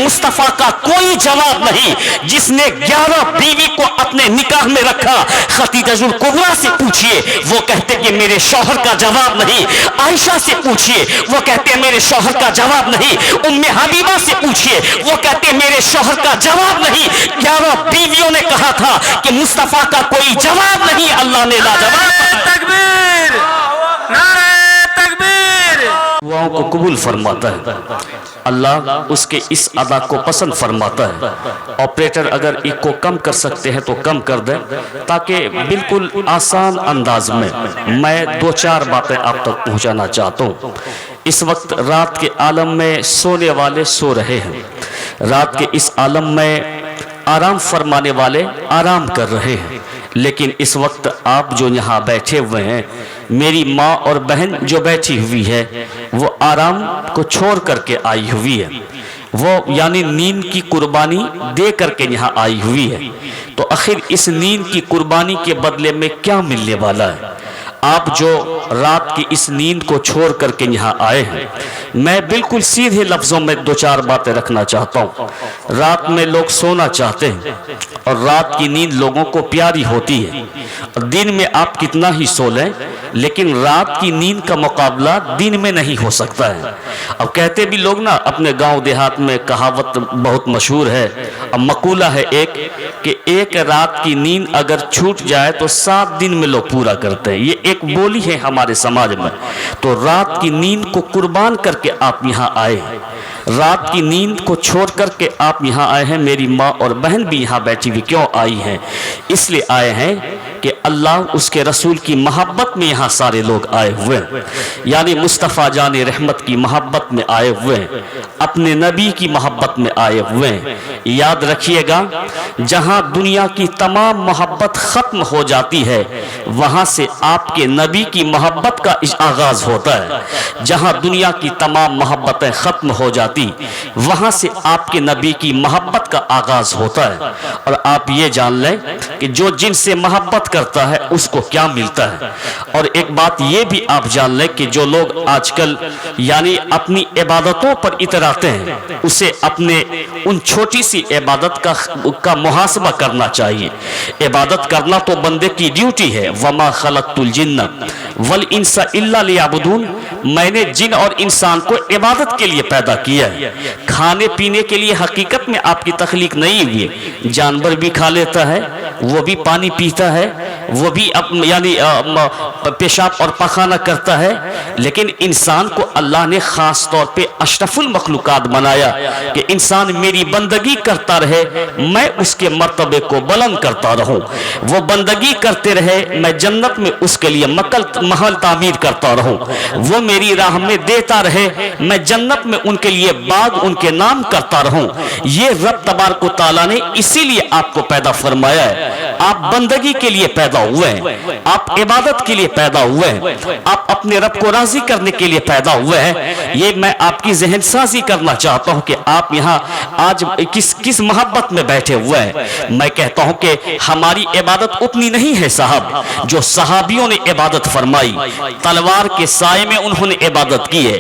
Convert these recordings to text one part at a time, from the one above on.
मुस्तफा का कोई जवाब नहीं। जिसने 11 बीवी को अपने निकाह में रखा, खतीजतुल कुबरा से पूछिए, वो कहते कि मेरे शौहर का जवाब नहीं। आयशा से पूछिए, वो कहते मेरे शौहर का जवाब नहीं। उम्मे हबीबा से पूछिए, वो कहते मेरे शौहर का जवाब नहीं। 11 बीवियों ने कहा था कि मुस्तफा का कोई जवाब नहीं। अल्लाह ने लाजवाब तकबीर, नारे तकबीर। दुआओं को कबूल फरमाता है। अल्लाह उसके इस अदा को पसंद फरमाता है। ऑपरेटर अगर इको कम कर सकते हैं तो कम कर दें, ताकि बिल्कुल आसान अंदाज में मैं 2-4 बातें आप तक पहुंचाना चाहता हूं। इस वक्त रात के आलम में सोने वाले सो रहे हैं, रात के इस आलम में आराम फरमाने वाले आराम कर रहे हैं, लेकिन इस वक्त आप जो यहाँ बैठे हुए हैं, मेरी माँ और बहन जो बैठी हुई है, वो आराम को छोड़ करके आई हुई है। वो यानी नींद की कुर्बानी दे करके यहाँ आई हुई है। तो आखिर इस नींद की कुर्बानी के बदले में क्या मिलने वाला है? आप जो रात की इस नींद को छोड़ करके यहाँ आए हैं, मैं बिल्कुल सीधे लफ्ज़ों में 2-4 बातें रखना चाहता हूँ। रात में लोग सोना चाहते हैं और रात की नींद लोगों को प्यारी होती है। दिन में आप कितना ही सो लें, लेकिन रात की नींद का मुकाबला दिन में नहीं हो सकता है। अब कहते भी लोग ना, अपने गांव देहात में कहावत बहुत मशहूर है, अब मकूला है कि एक रात की नींद अगर छूट जाए तो 7 दिन में लोग पूरा करते हैं। ये एक बोली है हमारे समाज में। तो रात की नींद को कुर्बान करके आप यहाँ आए हैं, रात की नींद को छोड़ करके आप यहाँ आए हैं। मेरी माँ और बहन भी यहाँ बैठी हुई क्यों आई हैं? इसलिए आए हैं कि अल्लाह उसके रसूल की मोहब्बत में यहाँ सारे लोग आए हुए हैं, यानी मुस्तफ़ा जान रहमत की मोहब्बत में आए हुए हैं, अपने नबी की मोहब्बत में आए हुए हैं। याद रखिएगा, जहाँ दुनिया की तमाम मोहब्बत ख़त्म हो जाती है, वहाँ से आपके नबी की मोहब्बत का आगाज़ होता है। जहाँ दुनिया की तमाम मोहब्बतें ख़त्म हो जाती, वहाँ से आपके नबी की मोहब्बत का आगाज़ होता है। और आप ये जान लें कि जो जिनसे मोहब्बत करता है उसको क्या मिलता है। और एक बात ये भी आप जान लें कि जो लोग आजकल यानी अपनी इबादतों पर इतराते हैं, उसे अपने उन छोटी सी इबादत का मुहासबा करना चाहिए। इबादत करना तो बंदे की ड्यूटी है। वमा खलक़तुल जिन्ना वल इंसा इल्ला लियअबुदून, मैंने जिन और इंसान को इबादत के लिए पैदा किया है, खाने पीने के लिए हकीकत में आपकी तख्लीक नहीं हुई है। जानवर भी खा लेता है, वो भी पानी पीता है, वो भी यानी पेशाब और पखाना करता है, लेकिन इंसान को अल्लाह ने खास तौर पे अशरफुल मखलूकात बनाया कि इंसान मेरी बंदगी करता रहे, मैं उसके मर्तबे को बुलंद करता रहूं। वो बंदगी करते रहे, मैं जन्नत में उसके लिए महल तामीर करता रहूं। वो मेरी राह में देता रहे, मैं जन्नत में उनके लिए बाग उनके नाम करता रहूं। ये रब तबारक व तआला ने इसीलिए आपको पैदा फरमाया है। आप बंदगी के लिए पैदा हुए हैं, आप इबादत के लिए पैदा हुए हैं, आप अपने रब को राजी करने के लिए पैदा हुए हैं। ये मैं आपकी ज़हन साजी करना चाहता हूं कि आप यहाँ आज किस मोहब्बत में बैठे हुए हैं। मैं कहता हूं कि हमारी इबादत उतनी नहीं है साहब जो सहाबियों ने इबादत फरमाई। तलवार के साए में उन्होंने इबादत की है,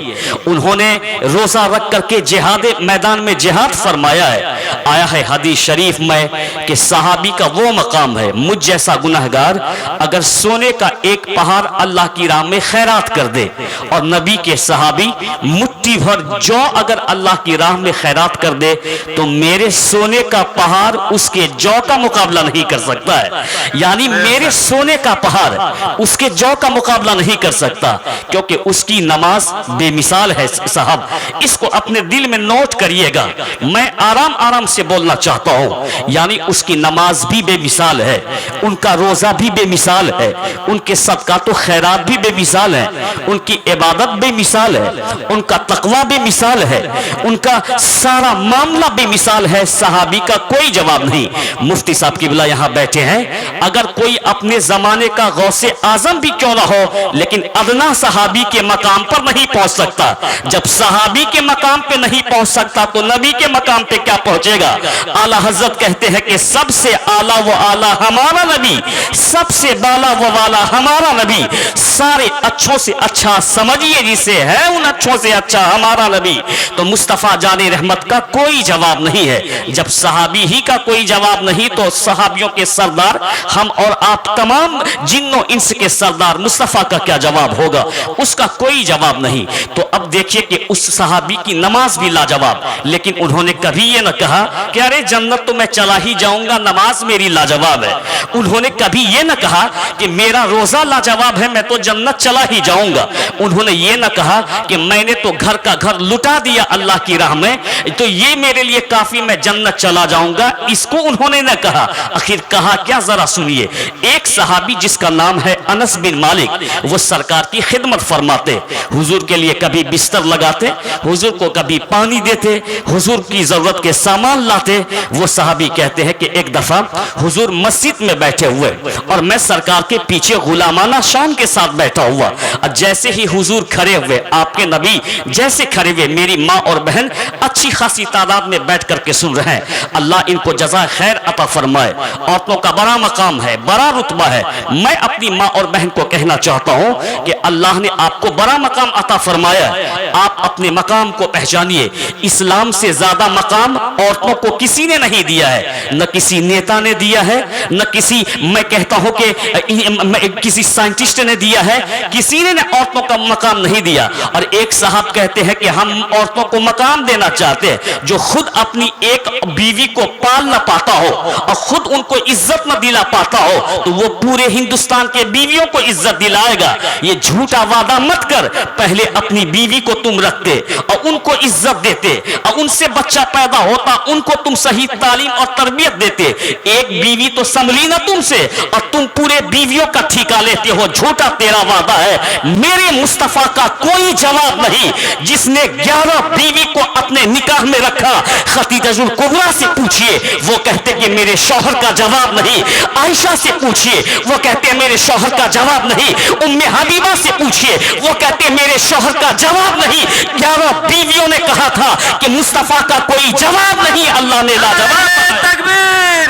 उन्होंने रोजा रख करके जिहाद मैदान में जिहाद फरमाया है। आया है हदीस शरीफ में कि सहाबी का वो मकाम है, मुझ जैसा गुनहगार अगर सोने का एक पहाड़ अल्लाह की राह में खैरात कर दे, और नबी के सहाबी मुट्ठी भर जौ अगर अल्लाह की राह में खैरात कर दे, तो मेरे सोने का पहाड़ उसके जौ का मुकाबला नहीं कर सकता है। यानी मेरे सोने का पहाड़ उसके जौ का मुकाबला नहीं कर सकता, क्योंकि उसकी नमाज बेमिसाल है साहब। इसको अपने दिल में नोट करिएगा, मैं आराम आराम से बोलना चाहता हूं। यानी उसकी नमाज भी बेमिसाल है, उनका रोजा भी बेमिसाल है, उनके सदका तो खैरात भी बेमिसाल है, उनकी इबादत बेमिसाल है, उनका तकवा बेमिसाल है, उनका सारा मामला बेमिसाल है। सहाबी का कोई जवाब नहीं। मुफ्ती साहब की बिला यहाँ बैठे हैं, अगर कोई अपने जमाने का गौसे आजम भी क्यों ना हो, लेकिन अदना सहाबी के मकाम पर नहीं पहुंच सकता। जब सहाबी के मकाम पे नहीं पहुंच सकता तो नबी के मकाम पे क्या पहुंचेगा? आला हजरत कहते हैं कि सबसे आला वो आला वाला हमारा नबी, सबसे बाला व वाला हमारा नबी, सारे अच्छों से अच्छा समझिए जिसे है उन अच्छों से अच्छा हमारा नबी। तो मुस्तफ़ा जाने रहमत का कोई जवाब नहीं है। जब सहाबी ही का कोई जवाब नहीं तो सहाबियों के सरदार हम और आप तमाम जिन्नों इंस के सरदार मुस्तफ़ा का क्या जवाब होगा? उसका कोई जवाब नहीं। तो अब देखिए कि उस सहाबी की नमाज भी लाजवाब, लेकिन उन्होंने कभी ये न कहा कि अरे जन्नत तो मैं चला ही जाऊंगा, नमाज मेरी लाजवाब है। उन्होंने कभी ये न कहा कि मेरा रोजा लाजवाब है, मैं तो जन्नत चला ही जाऊंगा। उन्होंने ये न कहा कि मैंने तो घर का घर लुटा दिया अल्लाह की राह में, तो ये मेरे लिए काफी, मैं जन्नत चला जाऊंगा। इसको उन्होंने न कहा। आखिर कहा क्या, जरा सुनिए। एक सहाबी जिसका नाम है अनस बिन मालिक, वो सरकार की खिदमत फरमाते, हुजूर के लिए कभी बिस्तर लगाते, हुजूर को कभी पानी देते, हुजूर की जरूरत के सामान लाते। वो सहाबी कहते हैं कि एक दफा हुजूर मस्जिद में बैठे हुए और मैं सरकार के पीछे गुलामाना शान के साथ बैठा हुआ, और जैसे ही हुजूर खड़े हुए, आपके नबी जैसे खड़े हुए, मेरी माँ और बहन अच्छी खासी तादाद में बैठ करके सुन रहे हैं। अल्लाह इनको जज़ा खैर अता फरमाए। औरतों का बड़ा मकाम है, बड़ा रुतबा है। मैं अपनी माँ और बहन को कहना चाहता हूँ कि अल्लाह ने आपको बड़ा मकाम अता फरमाया। आप अपने मकाम को पहचानिए। इस्लाम से ज्यादा मकाम औरतों को किसी ने नहीं दिया है, न किसी नेता ने दिया है, न किसी, मैं कहता हूं कि किसी साइंटिस्ट ने दिया है, किसी ने औरतों का मकाम नहीं दिया। और एक साहब कहते हैं कि हम औरतों को मकाम देना चाहते हैं जो खुद अपनी एक बीवी को पाल न पाता हो और खुद उनको इज्जत न दिला पाता हो, तो वो पूरे हिंदुस्तान के बीवियों को इज्जत दिलाएगा। ये झूठा वादा मत कर। पहले अपनी बीवी को तुम रखते और उनको इज्जत देते और उनसे बच्चा पैदा होता, उनको तुम सही तालीम और तरबियत देते। एक बीवी तो संभली ना तुमसे और तुम पूरे बीवियों का ठिका लेते हो। झूठा तेरा वादा है। मेरे मुस्तफा का कोई जवाब नहीं। जिसने 11 बीवी को अपने निकाह में रखा, खदीजतुल कुबरा से पूछिए, वो कहते कि मेरे शौहर का जवाब नहीं। आयशा से पूछिए, वो कहते मेरे शौहर का जवाब नहीं। उम्मे हबीबा से पूछिए, वो कहते मेरे शौहर का जवाब नहीं। 11 बीवियों ने कहा था कि मुस्तफा का कोई जवाब नहीं। अल्लाह ने लाजवाब। तकबीर,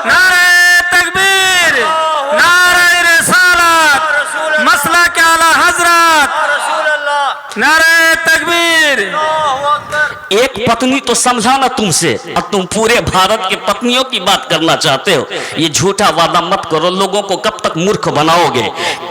नारे तकबीर, नारे रिसालत, मसला के आला हजरत, नारे तकबीर। एक पत्नी तो समझा ना तुमसे, और तुम पूरे भारत के पत्नियों की बात करना चाहते हो। ये झूठा वादा मत करो। लोगों को कब तक मूर्ख बनाओगे?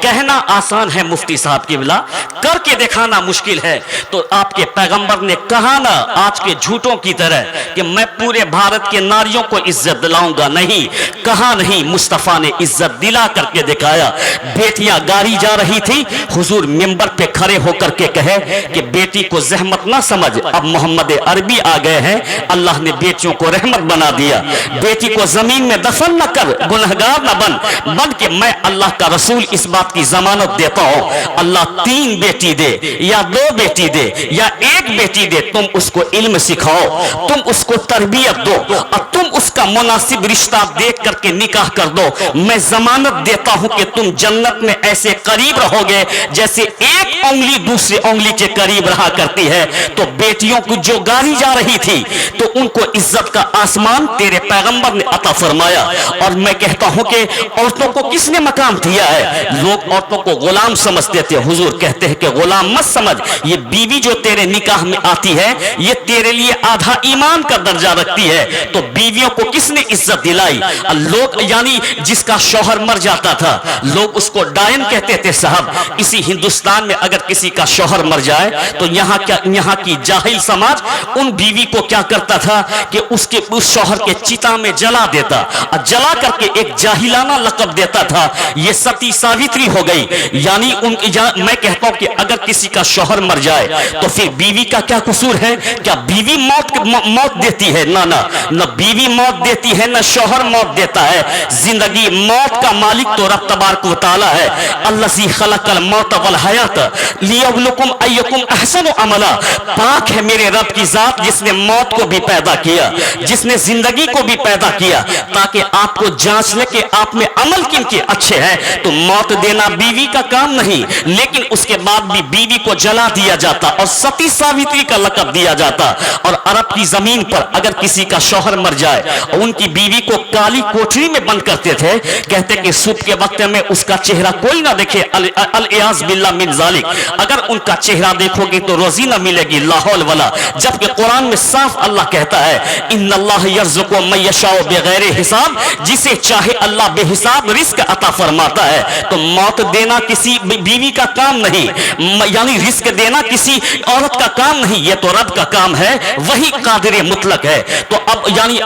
कहना आसान है मुफ्ती साहब की बिला, करके दिखाना मुश्किल है। तो आपके पैगंबर ने कहा ना आज के झूठों की तरह कि मैं पूरे भारत के नारियों को इज्जत दिलाऊंगा, नहीं कहा नहीं। मुस्तफा ने इज्जत दिला करके दिखाया। बेटियां गाड़ी जा रही थी, हुजूर मिंबर पे खड़े होकर के कहे कि बेटी को जहमत ना समझ, अब मोहम्मद अरबी आ गए हैं, अल्लाह ने बेटियों को रहमत बना दिया। बेटी को जमीन में दफन न कर, गुनहगार न बन के मैं अल्लाह का रसूल इस बात की जमानत देता हूं। अल्लाह 3 बेटी दे या 2 बेटी दे या 1 बेटी दे, तुम उसको इल्म सिखाओ, तुम उसको तरबियत दो और तुम उसका मुनासिब रिश्ता देख करके निकाह कर दो। मैं जमानत देता हूं कि तुम जन्नत में ऐसे करीब रहोगे जैसे एक उंगली दूसरे उंगली के करीब रहा करती है। तो बेटियों को जो गाड़ी जा रही थी, तो उनको इज्जत का आसमान तेरे पैगंबर ने अता फरमाया। और मैं कहता हूं कि औरतों को किसने मकाम दिया है? लोग औरतों को गुलाम समझते थे। हुजूर कहते हैं कि गुलाम मत समझ, ये बीवी जो तेरे निकाह में आती है, ये तेरे लिए आधा ईमान का दर्जा रखती है। तो बीवियों को किसने इज्जत दिलाई? लोग, यानी जिसका शौहर मर जाता था, लोग उसको डायन कहते थे। साहब, इसी हिंदुस्तान में अगर किसी का शौहर मर जाए तो यहाँ की जाहिल समाज उन बीवी को क्या करता था कि उसके उस शौहर के चिता में जला देता और जला करके एक जाहिलाना लक़ब देता था। ये सती सावित्री हो गई। यानी मैं कहता हूं कि अगर किसी का शौहर मर जाए तो फिर बीवी का क्या कसूर है? क्या बीवी मौत देती है? ना बीवी मौत देती है, ना शौहर मौत देता है। जिंदगी मौत का मालिक तो रब तबारक व तआला है। अल्लाज़ी खलक़ल मौत वल हयात लियब्लुकुम अय्युकुम अहसनु अमला। पाक है मेरे रब की जात जिसने मौत को भी पैदा किया, जिसने जिंदगी को भी पैदा किया, ताकि आपको जांच ले कि आप में अमल किन के अच्छे हैं। तो मौत देना बीवी का काम नहीं, लेकिन उसके बाद भी बीवी को जला दिया जाता और सती सावित्री का लक़ब दिया जाता। और अरब की जमीन पर अगर किसी का शौहर मर जाए, उनकी बीवी को काली कोठरी में बंद करते थे, कहते कि सुबह के वक्त में उसका चेहरा कोई ना देखे, अल-इयाज़ बिल्लाह मिन ज़ालिक। अगर उनका चेहरा देखोगे तो रोजी ना मिलेगी, ला हौल वला। जबकि कुरान में साफ अल्लाह कहता है इन्नल्लाह यर्ज़ुक़ु मन यशाउ बिग़ैरि हिसाब, जिसे चाहे अल्लाह बेहिसाब रिस्क अता फरमाता है। तो मौत देना किसी बीवी का काम नहीं, यानी रिस्क देना किसी औरत का काम नहीं, ये तो रब का काम है, वही कादिर मुतलक है। तो अब यानी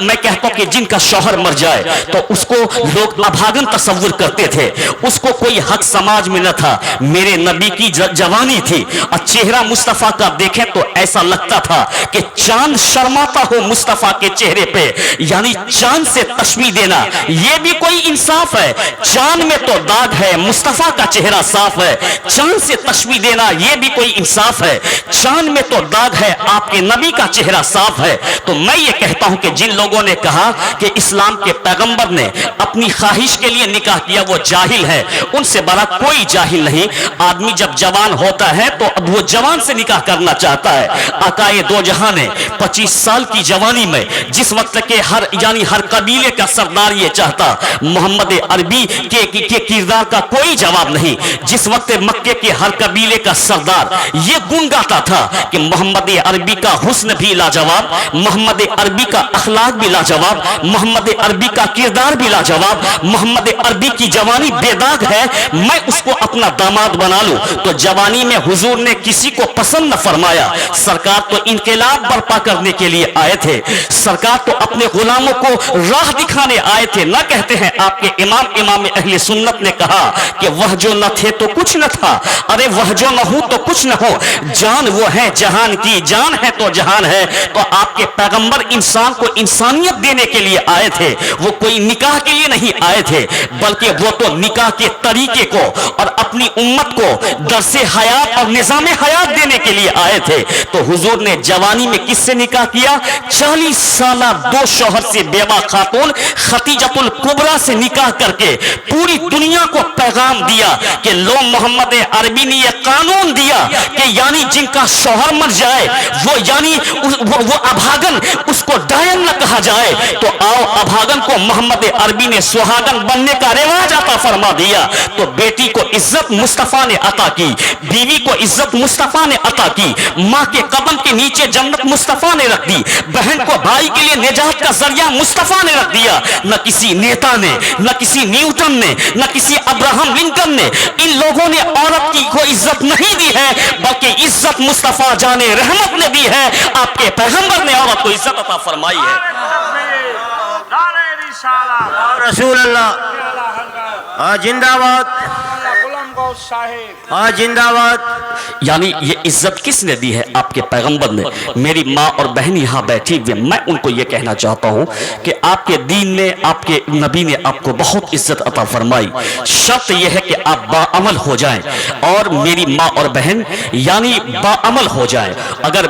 मैं कहता हूं कि जिनका शौहर मर जाए तो उसको लोग अभागन तस्वुर करते थे, उसको कोई हक समाज में न था। मेरे नबी की जवानी थी और चेहरा मुस्तफा का देखें तो ऐसा लगता था कि चांद शर्माता हो मुस्तफा के चेहरे पे, यानी चांद से तशबीह देना ये भी कोई इंसाफ है। चांद में तो दाग है, मुस्तफा का चेहरा साफ है, चांद से तशबीह देना ये भी कोई इंसाफ है। चांद में तो दाग है, आपके नबी का चेहरा साफ है। तो मैं ये कहता हूं कि जिन लोगों ने कहा कि इस्लाम के पैगंबर ने अपनी ख्वाहिश के लिए निकाह किया वो जाहिल है, उनसे बड़ा कोई जाहिल नहीं। आदमी जब जवान होता है तो अब वो जवान से निकाह करना चाहता है। आकाए दो जहां ने 25 साल की जवानी में, जिस वक्त के हर कबीले का सरदार ये चाहता, मोहम्मद अरबी के किरदार का कोई जवाब नहीं। जिस वक्त मक्के के हर कबीले का सरदार ये गुण गाता था कि मोहम्मद अरबी का हुस्न भी लाजवाब, मोहम्मद अरबी का अखलाक भी लाजवाब, मोहम्मद अरबी का किरदार भी लाजवाब, मोहम्मद अरबी की जवानी बेदाग है, मैं उसको अपना दामाद बना लूं। तो जवानी में हुजूर ने किसी को पसंद न फरमाया। सरकार तो इनकलाब बर्पा करने के लिए आए थे, सरकार तो अपने गुलामों को राह दिखाने आए थे। न कहते हैं आपके इमाम अहले सुन्नत ने कहा कि वह जो न थे तो कुछ न था, अरे वह जो न हो तो कुछ न हो, जान वो है जहान की, जान है तो जहान है। तो आपके पैगंबर इंसान को इंसानियत देने के लिए आए थे, वो कोई निकाह के लिए नहीं आए थे, बल्कि वो तो निकाह के तरीके को और अपनी उम्मत को दरसे हयात और निजाम हयात देने के लिए आए थे। तो हुजूर ने जवानी में किससे निकाह किया? 40 साल दो शौहर से बेवा खातून खतीजतुल कुबरा से निकाह करके पूरी दुनिया को पैगाम दिया कि लो मोहम्मद अरबी ने यह कानून दिया कि यानी जिनका शौहर मर जाए वो यानी वो अभागन, उसको डायन न कहा जाए। तो आओ अभागन को मोहम्मद अरबी ने सुहागन बनने का रिवाज अता फरमा दिया। तो बेटी को इज्जत मुस्तफा ने अता की, बीवी को इज्जत मुस्तफा ने अता की, माँ के कदम के नीचे जन्नत मुस्तफा ने रख दी, बहन को भाई के लिए निजात का जरिया मुस्तफा ने रख दिया। न किसी नेता ने, न किसी न्यूटन ने, न किसी अब्राहम लिंकन ने इन लोगों ने औरत की को इज्जत नहीं दी है, बल्कि इज्जत मुस्तफा जाने रहमत ने दी है। आपके पैगंबर ने औरत को इज्जत अता फरमाई है। रसूल अल्लाह जिंदाबाद, जिंदाबाद। यानी ये इज्जत किसने दी है? आपके पैगंबर ने। मेरी माँ और बहन यहाँ बैठी हुई, मैं उनको ये कहना चाहता हूँ कि आपके दीन ने, आपके नबी ने आपको बहुत इज्जत अता फरमाई। शर्त यह है कि आप बाअमल हो जाएं, और मेरी माँ और बहन यानी बाअमल हो जाएं। अगर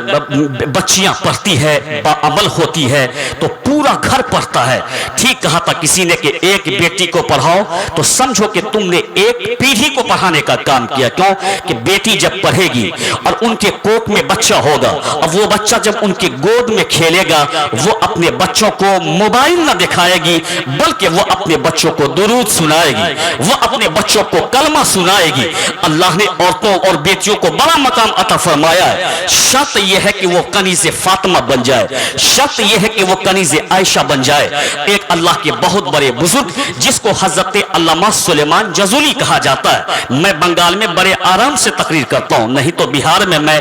बच्चियाँ पढ़ती है, बाअमल होती है, तो पूरा घर पढ़ता है। ठीक कहा था किसी ने कि एक बेटी को पढ़ाओ तो समझो कि तुमने एक पीढ़ी को पढ़ाने का काम किया। क्यों? कि बेटी जब पढ़ेगी और उनके कोख में बच्चा होगा, और वो बच्चा जब उनके गोद में खेलेगा, वो अपने बच्चों को मोबाइल न दिखाएगी, बल्कि वो अपने बच्चों को दुरूद सुनाएगी, वो अपने बच्चों को कलमा सुनाएगी। अल्लाह ने औरतों और बेटियों को बड़ा मकाम अता फरमाया है। शर्त यह है कि वो कनीज़े फातिमा बन जाए, शर्त यह है कि वो कनीज़े आयशा बन जाए। एक अल्लाह के बहुत बड़े बुजुर्ग जिसको हजरत अल्लामा सुलेमान जजुली कहा जाता है, मैं बंगाल में बड़े आराम से तकरीर करता हूँ, नहीं तो बिहार में मैं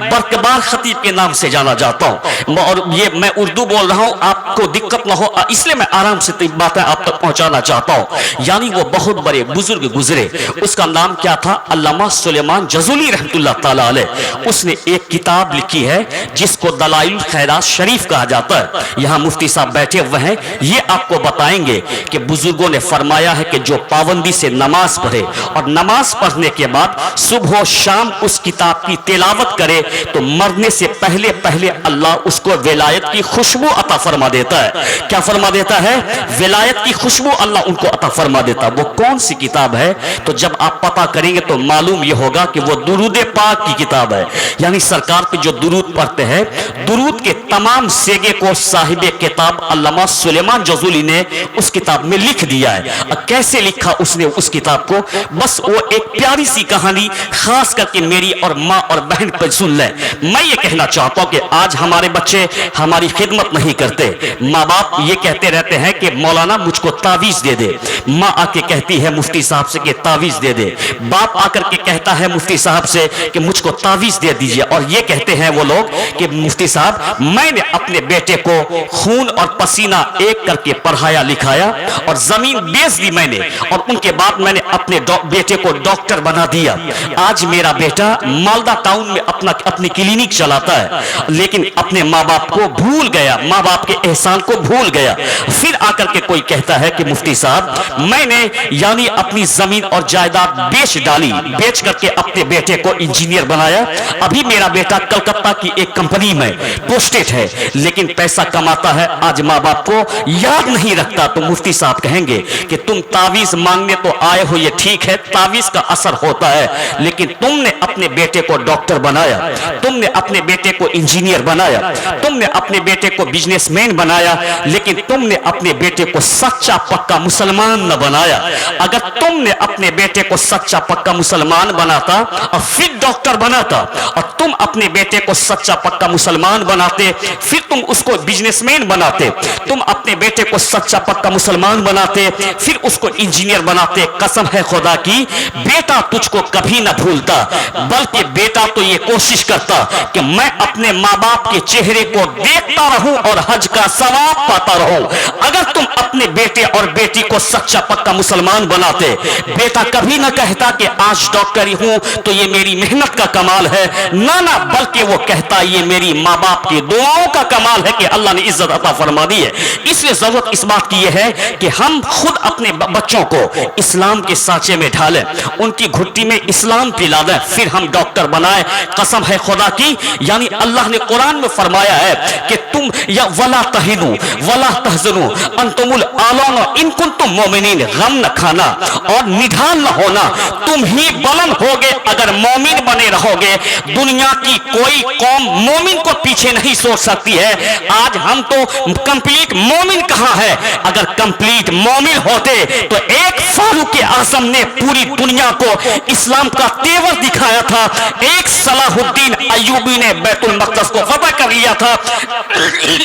बरकबार खतीब के नाम से जाना जाता हूँ, और ये मैं उर्दू बोल रहा हूँ, आपको दिक्कत ना हो इसलिए मैं आराम से बातें आप तक पहुँचाना चाहता हूँ। यानी वो बहुत बड़े बुजुर्ग गुजरे, उसका नाम क्या था? अल्लामा सुलेमान जजुली रहमतुल्लाह ताला अलैह। उसने एक किताब लिखी है जिसको दलाइल खैरात शरीफ कहा जाता है। यहाँ मुफ्ती साहब बैठे हुए हैं, ये आपको बताएंगे कि बुजुर्गों ने फरमाया है कि जो पाबंदी से नमाज पढ़े और اور نماز پڑھنے کے بعد صبح و شام اس کتاب کی تلاوت کرے تو مرنے سے پہلے پہلے اللہ اس کو ولایت کی خوشبو عطا فرما دیتا ہے. کیا فرما دیتا ہے؟ ولایت کی خوشبو اللہ ان کو عطا فرما دیتا ہے. وہ کون سی کتاب ہے؟ تو جب آپ پتہ کریں گے تو معلوم یہ ہوگا کہ وہ درود پاک کی کتاب ہے. یعنی سرکار پہ جو درود پڑھتے ہیں، درود کے تمام سیگے کو صاحب کتاب علامہ سلیمان جزولی نے اس کتاب میں لکھ دیا ہے. کیسے لکھا اس نے اس کتاب کو؟ بس وہ ایک پیاری سی کہانی خاص کر کے میری اور ماں اور بہن پر سن لیں. میں یہ کہنا چاہتا ہوں کہ آج ہمارے بچے ہماری خدمت نہیں کرتے. ماں باپ یہ کہتے رہتے ہیں کہ مولانا مجھ کو تعویذ دے دے. ماں آ کے کہتی ہے مفتی صاحب سے کہ تعویذ دے دے. باپ آ کر کے کہتا ہے مفتی صاحب سے کہ مجھ کو تعویذ دے دیجئے. اور یہ کہتے ہیں وہ لوگ کہ مفتی صاحب میں نے اپنے بیٹے کو خون اور پسینہ ایک کر کے پڑھایا لکھایا اور زمین بیچ دی میں نے، اور ان کے بعد میں نے اپنے بیٹے کو ڈاکٹر بنا دیا. آج میرا بیٹا مالدہ ٹاؤن میں اپنی کلینک چلاتا ہے، لیکن اپنے ماں باپ کو بھول گیا، ماں باپ کے احسان کو بھول گیا. پھر آ کر کے کوئی کہتا ہے کہ مفتی صاحب میں نے یعنی اپنی زمین اور جائیداد بیچ ڈالی، بیچ کر کے اپنے بیٹے کو انجینئر بنایا. ابھی میرا بیٹا کلکتہ کی ایک کمپنی میں پوسٹڈ ہے، لیکن پیسہ کماتا ہے. آج ماں باپ کو یاد نہیں رکھتا. تو مفتی صاحب کہیں گے کہ تم تعویذ مانگنے تو آئے ہو، یہ ٹھیک ہے، تعویذ کا اثر ہوتا ہے، لیکن تم نے اپنے بیٹے کو ڈاکٹر بنایا، تم نے اپنے بیٹے کو انجینئر بنایا، تم نے اپنے بیٹے کو بزنس مین بنایا، لیکن تم نے اپنے بیٹے کو سچا پکا مسلمان نہ بنایا. اگر تم نے اپنے بیٹے کو سچا پکا مسلمان بناتا اور پھر ڈاکٹر بناتا، اور تم اپنے بیٹے کو سچا پکا مسلمان بناتے پھر تم اس کو بزنس مین بناتے، تم اپنے بیٹے کو سچا پکا مسلمان بناتے پھر اس کو انجینئر بناتے، قسم ہے خدا کی بیٹا تجھ کو کبھی نہ بھولتا، بلکہ بیٹا تو یہ کوشش کرتا کہ میں اپنے ماں باپ کے چہرے کو دیکھتا رہوں اور حج کا ثواب پاتا رہوں. اگر تم اپنے بیٹے اور بیٹی کو سچا پکا مسلمان بناتے، بیٹا کبھی نہ کہتا کہ آج ڈاکٹری ہوں تو یہ میری محنت کا کمال ہے، نہ بلکہ وہ کہتا یہ میری ماں باپ کی دعاؤں کا کمال ہے کہ اللہ نے عزت عطا فرما دی ہے. اس لیے ضرورت اس بات کی یہ ہے کہ ہم خود اپنے بچوں کو اسلام کے سانچے میں ڈھالیں، ان کی گھٹی میں اسلام پلا دیں، پھر ہم ڈاکٹر بنائیں. قسم ہے خدا کی، یعنی اللہ نے قرآن میں فرمایا ہے کہ تم یا ولا تہنوا ولا تحزنوا انتم الاعلون ان کنتم مؤمنین. غم نہ کھانا اور نڈھال نہ ہونا، تم ہی بلند ہوگے اگر مومن بنے رہو گے. دنیا کی کوئی قوم مومن کو پیچھے نہیں سوچ سکتی ہے. آج ہم تو کمپلیٹ مومن کہاں ہے؟ اگر کمپلیٹ مومن ہوتے تو ایک فاروق اعظم نے پوری دنیا کو اسلام کا تیور دکھایا تھا، ایک صلاح الدین ایوبی نے بیت المقدس کو فتح کر لیا تھا،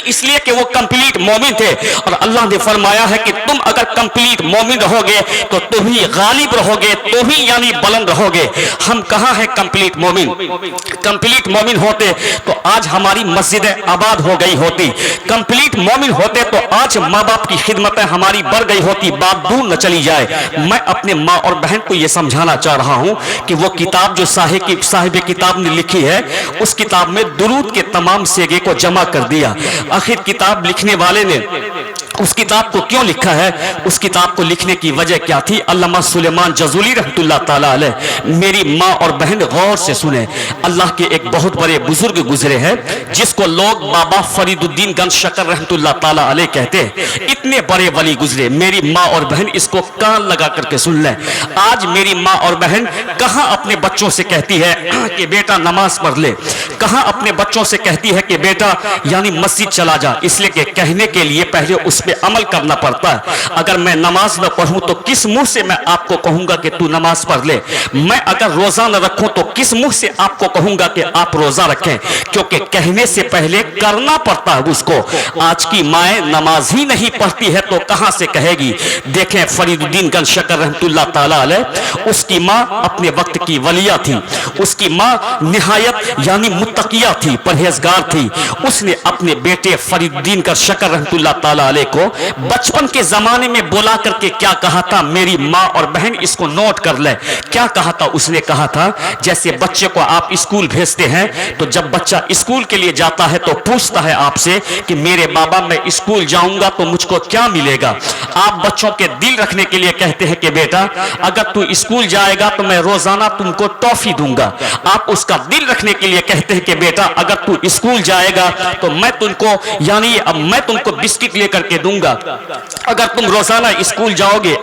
اس لیے کہ وہ کمپلیٹ مومن تھے. اور اللہ نے فرمایا ہے کہ تم اگر کمپلیٹ مومن رہو گے تو تم ہی غالب رہو گے، تم ہی یعنی بلند رہو گے. ہم کہاں ہیں کمپلیٹ مومن؟ کمپلیٹ مومن ہوتے تو آج ہماری مسجدیں آباد ہو گئی ہوتی، کمپلیٹ مومن ہوتے تو آج ماں باپ کی خدمتیں ہماری بڑھ گئی ہوتی، بات دور نہ چلی جائے. میں اپنے ماں اور بہن کو یہ سمجھانا چاہ رہا ہوں کہ وہ کتاب جو صاحب کتاب نے لکھی ہے، اس کتاب میں درود کے تمام سیگے کو جمع کر دیا. آخر کتاب لکھنے والے نے اس کتاب کو کیوں لکھا ہے؟ اس کتاب کو لکھنے کی وجہ کیا تھی؟ علامہ سلیمان جزولی رحمۃ اللہ تعالی علیہ. میری ماں اور بہن غور سے سنیں، اللہ کے ایک بہت بڑے بزرگ گزرے ہیں جس کو لوگ بابا فرید الدین گنج شکر رحمۃ اللہ تعالی علیہ کہتے ہیں. اتنے بڑے ولی گزرے. میری ماں اور بہن اس کو کان لگا کر کے سن لیں. آج میری ماں اور بہن کہاں اپنے بچوں سے کہتی ہے کہ بیٹا نماز پڑھ لے، کہاں اپنے بچوں سے کہتی ہے کہ بیٹا یعنی مسجد چلا جا، اس لیے کہ کہنے کے لیے پہلے اس پہ عمل کرنا پڑتا ہے. اگر میں نماز نہ پڑھوں تو کس منہ سے میں آپ کو کہوں گا کہ تو نماز پڑھ لے؟ میں اگر روزہ نہ رکھوں تو کس منہ سے آپ کو کہوں گا کہ آپ روزہ رکھیں؟ کیونکہ کہنے سے پہلے کرنا پڑتا ہے اس کو. آج کی مائیں نماز ہی نہیں پڑھتی ہے تو کہاں سے کہے گی؟ دیکھیں فرید الدین گنج شکر رحمۃ اللہ تعالی علیہ، اس کی ماں اپنے وقت کی ولیہ تھی، اس کی ماں نہایت یعنی متقیہ تھی، پرہیزگار تھی. اس نے اپنے بیٹے فرید الدین گنج شکر رحمۃ اللہ تعالی علیہ کو बचपन के ज़माने में बोला करके क्या कहा था, मेरी माँ और बहन इसको नोट कर ले। क्या कहा था? उसने कहा था जैसे बच्चे को आप स्कूल भेजते हैं तो जब बच्चा स्कूल के लिए जाता है तो पूछता है आपसे कि मेरे बाबा मैं स्कूल जाऊंगा तो मुझको क्या मिलेगा। आप बच्चों के दिल रखने के लिए कहते हैं कि बेटा अगर तू स्कूल जाएगा तो मैं रोजाना तुमको टॉफी दूंगा। आप उसका दिल रखने के लिए कहते हैं कि बेटा अगर तू स्कूल जाएगा तो मैं तुमको यानी अब मैं तुमको बिस्किट लेकर के दूंगा। अगर तुम रोजाना स्कूल जाओगे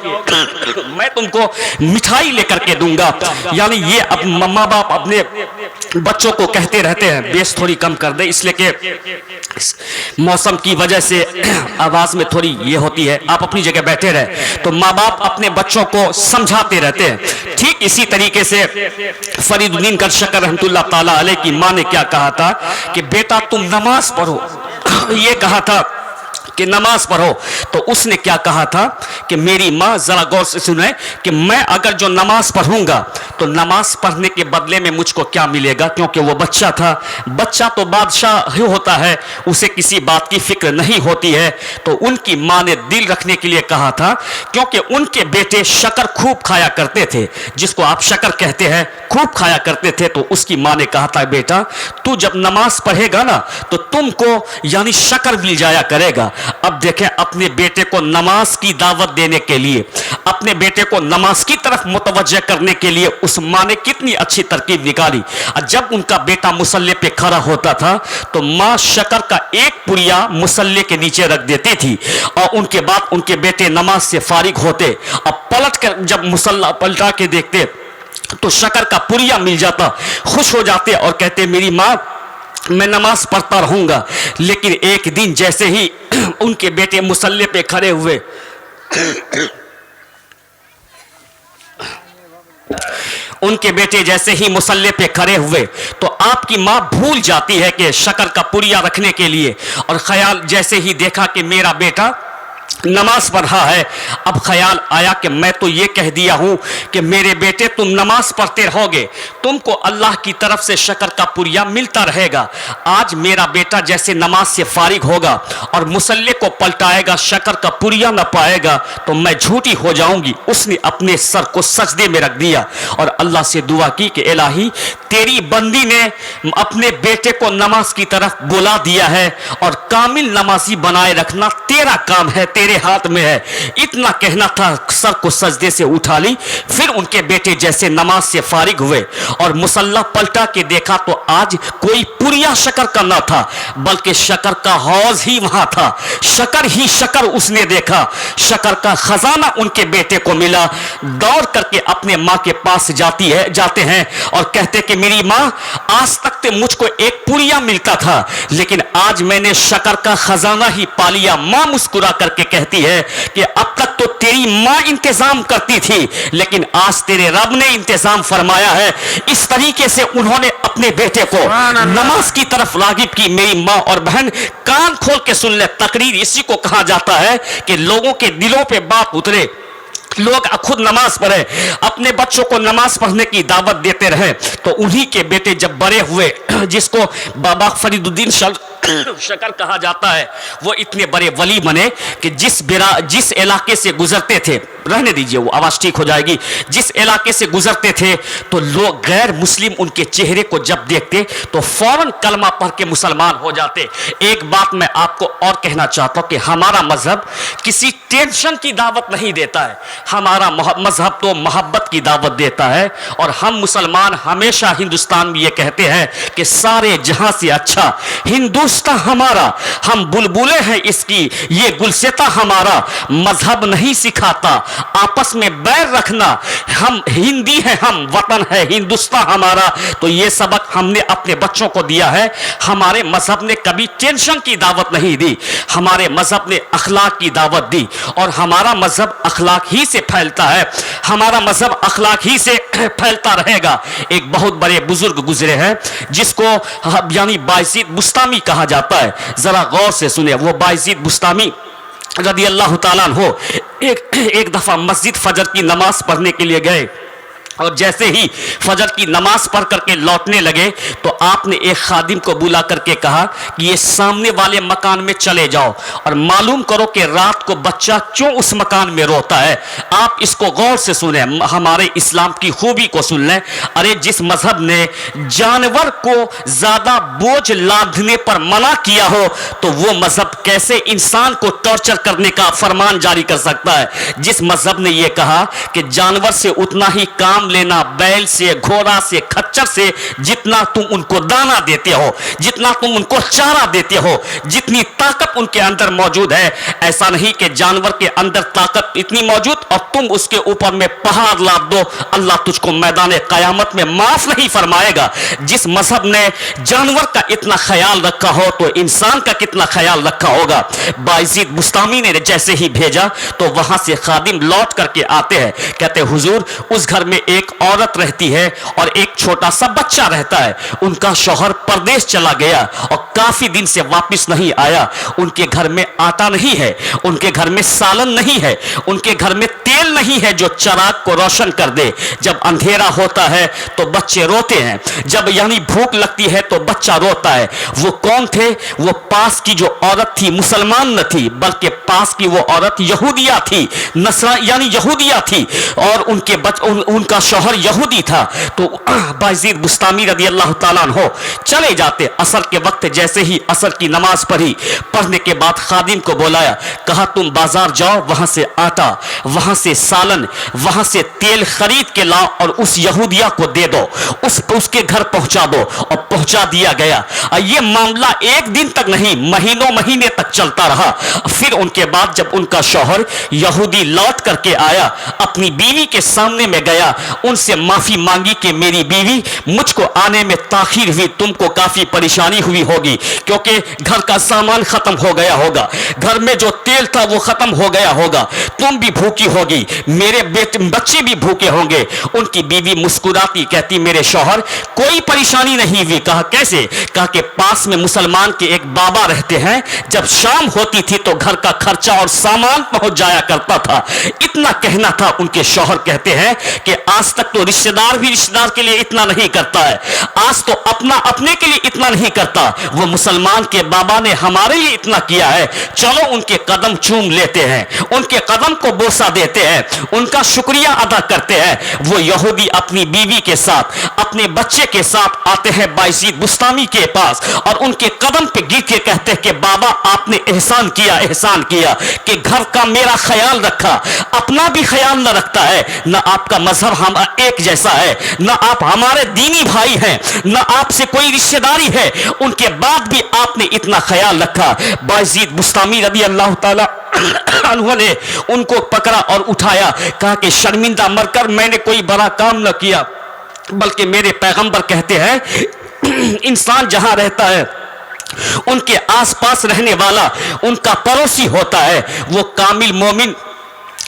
मैं तुमको मिठाई लेकर के दूंगा। यानी ये अब माँ बाप अपने बच्चों को कहते रहते हैं। बेस थोड़ी कम कर दे इसलिए कि मौसम की वजह से आवाज में थोड़ी ये होती है। आप अपनी जगह बैठे रहे तो माँ बाप अपने बच्चों को समझाते रहते हैं। ठीक इसी तरीके से फरीदुद्दीन करशकर रहमतुल्लाह ताला अलैह की माँ ने क्या कहा था कि बेटा तुम नमाज पढ़ो। ये कहा था कि नमाज पढ़ो तो उसने क्या कहा था कि मेरी माँ जरा गौर से सुने कि मैं अगर जो नमाज पढ़ूंगा तो नमाज पढ़ने के बदले में मुझको क्या मिलेगा। क्योंकि वो बच्चा था, बच्चा तो बादशाह ही होता है, उसे किसी बात की फिक्र नहीं होती है। तो उनकी माँ ने दिल रखने के लिए कहा था क्योंकि उनके बेटे शक्कर खूब खाया करते थे, जिसको आप शक्कर कहते हैं, खूब खाया करते थे। तो उसकी माँ ने कहा था बेटा तू जब नमाज पढ़ेगा ना तो तुमको यानी शक्कर मिल जाया करेगा। अब देखें अपने बेटे को नमाज की दावत देने के लिए, अपने बेटे को नमाज की तरफ मुतवज्जह करने के लिए उस माँ ने कितनी अच्छी तरकीब निकाली। और जब उनका बेटा मुसल्ले पे खड़ा होता था तो माँ शक्कर का एक पुड़िया मुसल्ले के नीचे रख देती थी और उनके बाद उनके बेटे नमाज से फारिग होते। अब पलट कर जब मुसल्ला पलटा के देखते तो शक्कर का पुड़िया मिल जाता, खुश हो जाते और कहते मेरी माँ मैं नमाज पढ़ता रहूंगा। लेकिन एक दिन जैसे ही उनके बेटे मुसल्ले पे खड़े हुए उनके बेटे जैसे ही मुसल्ले पे खड़े हुए तो आपकी माँ भूल जाती है कि शक्कर का पुड़िया रखने के लिए, और ख्याल जैसे ही देखा कि मेरा बेटा नमाज पढ़ रहा है, अब ख्याल आया कि मैं तो ये कह दिया हूं कि मेरे बेटे तुम नमाज पढ़ते रहोगे, तुमको अल्लाह की तरफ से शक्कर का पुड़िया मिलता रहेगा। आज मेरा बेटा जैसे नमाज से फारिग होगा और मुसल्ले को पलटाएगा, शक्कर का पुड़िया न पाएगा तो मैं झूठी हो जाऊंगी। उसने अपने सर को सजदे में रख दिया और अल्लाह से दुआ की कि इलाही तेरी बंदी ने अपने बेटे को नमाज की तरफ बुला दिया है और कामिल नमाजी बनाए रखना तेरा काम है, तेरे हाथ में है। इतना कहना था, सर को सजदे से उठा ली। फिर उनके बेटे जैसे नमाज से फारिग हुए और मुसल्ला पलटा के देखा तो आज कोई पुड़िया शक्कर का ना था बल्कि शक्कर का हौज ही वहां था। शक्कर ही शक्कर उसने देखा, शक्कर का खजाना उनके बेटे को मिला। दौड़ करके अपने माँ के पास जाते हैं और कहते कि मेरी माँ आज तक तो मुझको एक पुड़िया मिलता था लेकिन आज मैंने शक्कर का खजाना ही पा लिया। माँ मुस्कुरा करके कहती है कि अब तक तो तेरी माँ इंतजाम करती थी लेकिन आज तेरे रब ने इंतजाम फरमाया है। इस तरीके से उन्होंने अपने बेटे को नमाज की तरफ रागिब की। मेरी माँ और बहन कान खोल के सुन ले, तकरीर इसी को कहा जाता है कि लोगों के दिलों पे बात उतरे, लोग खुद नमाज पढ़े, अपने बच्चों को नमाज पढ़ने की दावत देते रहे। तो उन्हीं के बेटे जब बड़े हुए, जिसको बाबा फरीदुद्दीन शक्कर कहा जाता है, वो इतने बड़े वली बने कि जिस इलाके से गुजरते थे, रहने दीजिए वो आवाज ठीक हो जाएगी, जिस इलाके से गुजरते थे तो लोग गैर मुस्लिम उनके चेहरे को जब देखते तो फौरन कलमा पढ़ के मुसलमान हो जाते। एक बात मैं आपको और कहना चाहता हूं कि हमारा मजहब किसी टेंशन की दावत नहीं देता है, हमारा मजहब तो मोहब्बत की दावत देता है। और हम मुसलमान हमेशा हिंदुस्तान में ये कहते हैं कि सारे जहां से अच्छा हिंदुस्तान हमारा, हम बुलबुले हैं इसकी, ये गुलसेता हमारा। मजहब नहीं सिखाता आपस में बैर रखना, हम हिंदी हैं, हम वतन है हिंदुस्तान हमारा। तो ये सबक हमने अपने बच्चों को दिया है। हमारे मजहब ने कभी टेंशन की दावत नहीं दी, हमारे मजहब ने अखलाक की दावत दी और हमारा मजहब अखलाक ही से फैलता है, हमारा मजहब अखलाक ही से फैलता रहेगा। एक बहुत बड़े बुजुर्ग गुजरे हैं जिसको यानी बायजीद बुस्तामी कहा जाता है, जरा गौर से सुने। वो बायजीद बुस्तामी रदी अल्लाह ताला अन्हो एक दफा मस्जिद फजर की नमाज पढ़ने के लिए गए اور جیسے ہی فجر کی نماز پڑھ کر کے لوٹنے لگے تو آپ نے ایک خادم کو بلا کر کے کہا کہ یہ سامنے والے مکان میں چلے جاؤ اور معلوم کرو کہ رات کو بچہ کیوں اس مکان میں روتا ہے. آپ اس کو غور سے سنیں, ہمارے اسلام کی خوبی کو سن لیں. ارے جس مذہب نے جانور کو زیادہ بوجھ لادنے پر منع کیا ہو تو وہ مذہب کیسے انسان کو ٹارچر کرنے کا فرمان جاری کر سکتا ہے؟ جس مذہب نے یہ کہا کہ جانور سے اتنا ہی کام لینا, بیل سے, گھوڑا سے, کھچر سے, جتنا تم ان کو دانا دیتے ہو, جتنا تم ان کو چارہ دیتے ہو, جتنی طاقت ان کے اندر موجود ہے. ایسا نہیں کہ جانور کے اندر طاقت اتنی موجود اور تم اس کے اوپر میں پہاڑ لاد دو, اللہ تجھ کو میدان قیامت میں معاف نہیں فرمائے گا. جس مذہب نے جانور کا اتنا خیال رکھا ہو تو انسان کا کتنا خیال رکھا ہوگا. بایزید بستامی نے جیسے ہی بھیجا تو وہاں سے خادم لوٹ کر کے آتے ہیں, کہتے حضور اس گھر میں ایک عورت رہتی ہے اور ایک چھوٹا سا بچہ رہتا ہے. ان کا شوہر پردیس چلا گیا اور کافی دن سے واپس نہیں آیا. ان کے گھر میں آٹا نہیں ہے, ان کے گھر میں سالن نہیں ہے, ان کے گھر میں تیل نہیں ہے جو چراغ کو روشن کر دے. جب اندھیرا ہوتا ہے تو بچے روتے ہیں, جب یعنی بھوک لگتی ہے تو بچہ روتا ہے. وہ کون تھے؟ وہ پاس کی جو عورت تھی مسلمان نہ تھی بلکہ پاس کی وہ عورت یہودیہ تھی, یعنی یہودیہ تھی, اور ان کا شوہر یہودی تھا. تو بایزید بستامی رضی اللہ تعالیٰ عنہ چلے جاتے. عصر کے وقت جیسے ہی عصر کی نماز پڑھی, پڑھنے کے بعد خادم کو بلایا, کہا تم بازار جاؤ, وہاں سے آٹا, وہاں سے سالن, وہاں سے تیل خرید کے لاؤ اور اس یہودیہ کو دے دو, اس کے گھر پہنچا دو. اور پہنچا دیا گیا. یہ معاملہ ایک دن تک نہیں مہینوں مہینے تک چلتا رہا. پھر ان کے بعد جب ان کا شوہر یہودی لوٹ کر کے آیا, اپنی بیوی کے سامنے میں گیا, ان سے معافی مانگی کہ میری بیوی مجھ کو آنے میں تاخیر ہوئی, تم کو کافی پریشانی ہوئی ہوگی کیونکہ گھر کا سامان ختم ہو گیا ہوگا, گھر میں جو تیل تھا وہ ختم ہو گیا ہوگا, تم بھی بھوکی ہوگی, میرے بچے بھی بھوکے ہوں گے. ان کی بیوی مسکراتی کہتی میرے شوہر کوئی پریشانی نہیں ہوئی. کہا کیسے؟ کہا کہ پاس میں مسلمان کے ایک بابا رہتے ہیں, جب شام ہوتی تھی تو گھر کا خرچہ اور سامان پہنچ جایا کرتا تھا. اتنا کہنا تھا. ان کے شوہر کہتے ہیں کہ آج تک تو رشتہ دار بھی رشتہ دار کے لیے اتنا نہیں کرتا ہے, آج تو اپنا اپنے کے لیے اتنا نہیں کرتا, وہ مسلمان کے بابا نے ہمارے لیے اتنا کیا ہے, چلو ان کے قدم چوم لیتے ہیں, ان کے قدم کو بوسہ دیتے ہیں, ان کا شکریہ ادا کرتے ہیں. وہ یہودی اپنی بیوی کے ساتھ اپنے بچے کے ساتھ آتے ہیں بایزید بستامی کے پاس اور ان کے قدم پہ گر کے کہتے ہیں کہ بابا آپ نے احسان کیا کہ گھر کا میرا خیال رکھا, اپنا بھی خیال نہ رکھتا ہے. نہ آپ کا مذہب ہم ایک جیسا ہے, نہ آپ ہمارے دینی بھائی ہیں, نہ آپ سے کوئی رشتہ داری ہے, ان کے بعد بھی آپ نے اتنا خیال رکھا. بایزید بستامی رضی اللہ تعالی عنہ نے ان کو پکڑا اور اٹھایا, کہا کہ شرمندہ مر کر میں نے کوئی بڑا کام نہ کیا, بلکہ میرے پیغمبر کہتے ہیں انسان جہاں رہتا ہے ان کے آس پاس رہنے والا ان کا پڑوسی ہوتا ہے. وہ کامل مومن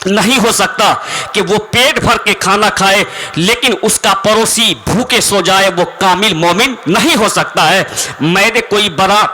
نہیں ہو سکتا کہ وہ پیٹ بھر کے کھانا کھائے لیکن اس کا پڑوسی بھوکے سو جائے, وہ کامل مومن نہیں ہو سکتا ہے. میں نے کوئی بڑا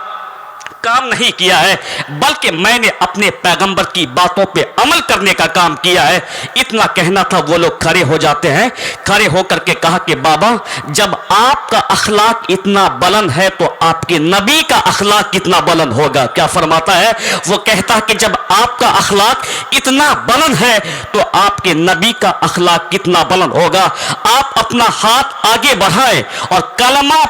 کام نہیں کیا ہے بلکہ میں نے اپنے پیغمبر کی باتوں پہ عمل کرنے کا کام کیا ہے. اتنا کہنا تھا. وہ لوگ کھڑے ہو جاتے ہیں, کھڑے ہو کر کے کہا کہ بابا جب آپ کا اخلاق اتنا بلند ہے تو آپ کے نبی کا اخلاق کتنا بلند ہوگا. کیا فرماتا ہے؟ وہ کہتا ہے کہ جب آپ کا اخلاق اتنا بلند ہے تو آپ کے نبی کا اخلاق کتنا بلند ہوگا. آپ اپنا ہاتھ آگے بڑھائیں اور کلمہ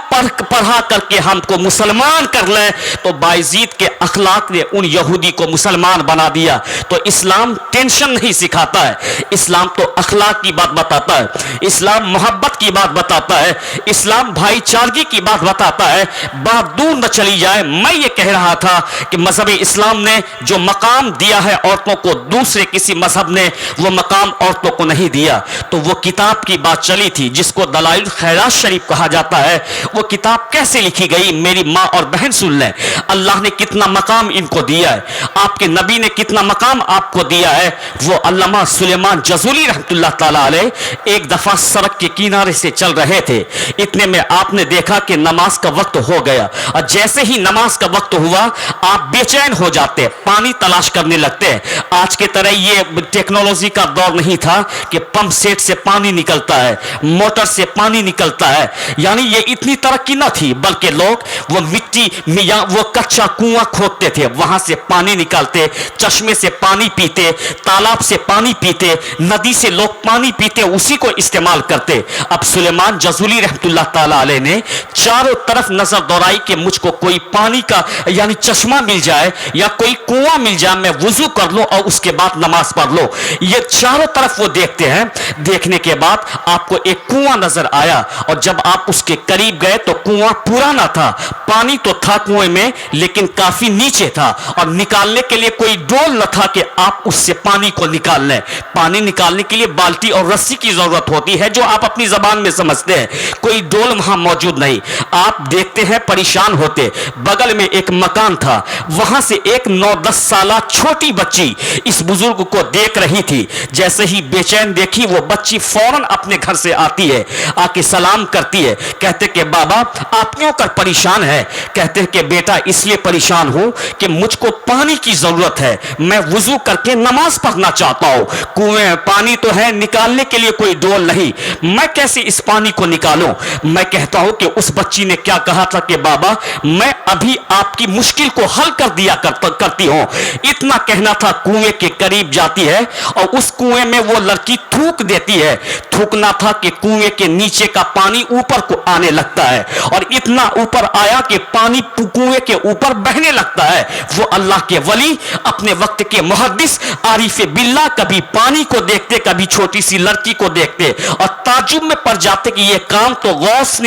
پڑھا کر کے ہم کو مسلمان کر لیں. تو بایزید کے اخلاق نے ان یہودی کو مسلمان بنا دیا. تو اسلام ٹینشن نہیں سکھاتا ہے, اسلام تو اخلاق کی بات بتاتا ہے, اسلام محبت کی بات بتاتا ہے, اسلام بھائی چارگی کی بات بتاتا ہے. بات دور نہ چلی جائے, میں یہ کہہ رہا تھا کہ مذہب اسلام نے جو مقام دیا ہے عورتوں کو, دوسرے کسی مذہب نے وہ مقام عورتوں کو نہیں دیا. تو وہ کتاب کی بات چلی تھی جس کو دلائل خیرات شریف کہا جاتا ہے. وہ کتاب کیسے لکھی گئی میری ماں اور بہن سن لیں. اللہ अल्लाह ने कितना मकाम इनको दिया है, आपके नबी ने कितना मकाम आपको दिया है। वो अल्लामा सुलेमान जज़ूली रहमतुल्लाह ताला अलैह एक दफा सड़क के किनारे से चल रहे थे, इतने में आपने देखा कि नमाज का वक्त हो गया, और जैसे ही नमाज का वक्त हुआ आप बेचैन हो जाते, पानी तलाश करने लगते। आज के तरह ये टेक्नोलॉजी का दौर नहीं था कि पंप सेट से पानी निकलता है, मोटर से पानी निकलता है, यानी ये इतनी तरक्की न थी, बल्कि लोग वो मिट्टी में या वो कच्चा कुआं खोदते थे, वहां से पानी निकालते, चश्मे से पानी पीते, तालाब से पानी पीते, नदी से लोग पानी पीते, उसी को इस्तेमाल करते। अब सुलेमान जज़ूली रहमतुल्लाह ताला अलैह ने चारों तरफ नजर दौड़ाई कि मुझको कोई पानी का यानी चश्मा मिल जाए या कोई कुआं मिल जाए, मैं वुजू कर लूं और उसके बाद नमाज पढ़ लो। ये चारों तरफ वो देखते हैं, देखने के बाद आपको एक कुआं नजर आया, और जब आप उसके करीब गए तो कुआं पुराना था, पानी तो था कुएं में लेकिन काफी नीचे था, और निकालने के लिए कोई डोल न था कि आप उससे पानी को निकाल लें। पानी निकालने के लिए बाल्टी और रस्सी की जरूरत होती है, जो आप अपनी जबान में समझते हैं, कोई डोल वहां मौजूद नहीं। आप देखते हैं, परेशान होते। बगल में एक मकान था, वहां से एक 9-10 साल छोटी बच्ची इस बुजुर्ग को देख रही थी। जैसे ही बेचैन देखी, वो बच्ची फौरन अपने घर से आती है, आके सलाम करती है, कहते कि बाबा आप क्यों कर परेशान है? कहते कि बेटा इसलिए परेशान हूं कि मुझको पानी की जरूरत है, मैं वुजू करके नमाज पढ़ना चाहता हूं, कुएं में पानी तो है, निकालने के लिए कोई डोल नहीं, मैं कैसे इस पानी को निकालूं? मैं कहता हूं कि उस बच्ची ने क्या कहा था कि बाबा मैं अभी आपकी मुश्किल को हल कर दिया करती हूं। इतना कहना था, कुएं के करीब जाती है और उस कुएं में वो लड़की थूक देती है। थूकना था कि कुएं के नीचे का पानी ऊपर को आने लगता है, और इतना ऊपर आया कि पानी कुएं के ऊपर बहने लगता है। वो अल्लाह के वली, अपने वक्त के मुहद्दिस आरिफ बिल्लाह, कभी पानी को देखते, कभी छोटी सी लड़की को देखते, और ताजुब में पड़ जाते कि ये काम तो गौस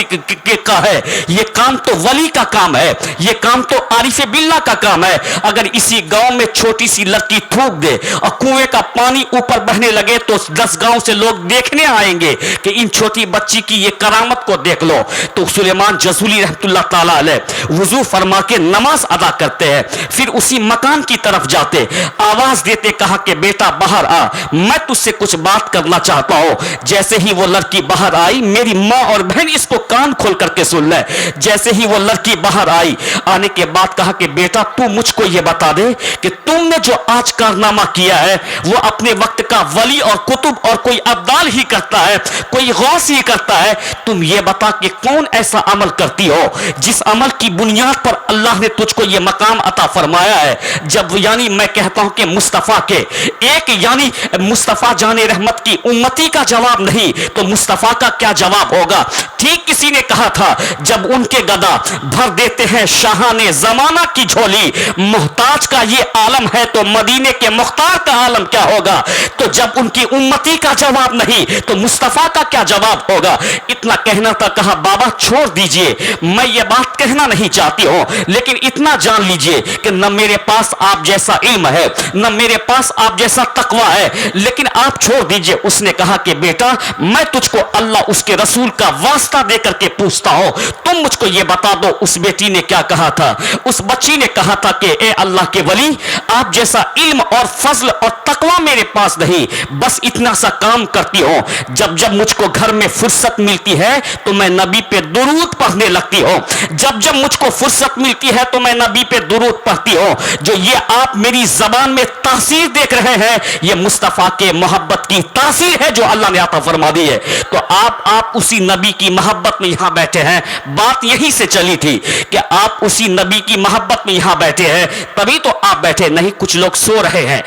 का है, ये काम तो वली का काम है, ये काम तो आरिफ बिल्लाह का काम है। अगर इसी गांव में छोटी सी लड़की थूक दे और कुएं का पानी ऊपर बहने लगे तो 10 गांव से लोग देखने आएंगे कि इन छोटी बच्ची की ये करामत को देख लो। तो सुलेमान जज़ूली रहमतुल्लाह ताला अलैह वुजू फरमा के नमाज अदा करते हैं, फिर उसी मकान की तरफ जाते, आवाज देते, कहा कि बेटा बाहर आ, मैं तुझसे कुछ बात करना चाहता हूं। जैसे ही वो लड़की बाहर आई, मेरी माँ और बहन इसको कान खोल करके सुन ले। जैसे ही वो लड़की बाहर आई, आने के बाद कहा कि बेटा तू मुझको ये बता दे कि तुमने जो आज कारनामा किया है वो अपने वक्त का वली और कुतुब और कोई अब्दाल ही करता है, कोई गौस ही करता है। तुम ये बता कि कौन ऐसा अमल करती हो जिस अमल की बुनियाद पर अल्लाह ने तुझको ये मकाम अता फरमाया है। जब यानी मैं कहता हूं कि मुस्तफा के एक यानी मुस्तफा जाने रहमत की उम्मती का जवाब नहीं तो मुस्तफा का क्या जवाब होगा? ठीक किसी ने कहा था, जब उनके गदा भर देते हैं शाहाने जमाना की झोली, मोहताज का ये आलम है तो मदीने के मुख्तार का आलम क्या होगा? तो जब उनकी उम्मती का जवाब नहीं तो मुस्तफा का क्या जवाब होगा? इतना कहना था, कहा बाबा छोड़ दीजिए, मैं ये बात कहना नहीं चाहती हूं, लेकिन इतना जान लीजिए कि न मेरे पास आप जैसा इल्म है, न मेरे पास आप जैसा तकवा है, लेकिन आप छोड़ दीजिए। उसने कहा कि बेटा मैं तुझको अल्लाह उसके रसूल का वास्ता देकर के पूछता हूं, तुम मुझको ये बता दो उस बेटी ने क्या कहा था। उस बच्ची ने कहा था कि ए अल्लाह के वली, आप जैसा इल्म और फजल और तकवा मेरे पास नहीं, बस इतना सा काम करती हूं, जब जब मुझको घर में फुर्सत मिलती है तो मैं नबी पे दुरूद पढ़ने लगती हूं, जब जब मुझको फुर्सत मिलती है तो मैं नबी पे दुरूद पढ़ती हूं। जो ये आप मेरी जबान में तासीर देख रहे हैं, ये मुस्तफा के मोहब्बत की तासीर है जो अल्लाह ने अता फरमा दी है। तो आप उसी नबी की मोहब्बत में यहां बैठे हैं। बात यहीं से चली थी कि आप उसी नबी की मोहब्बत में यहां बैठे हैं, तभी तो आप बैठे, नहीं कुछ लोग सो रहे हैं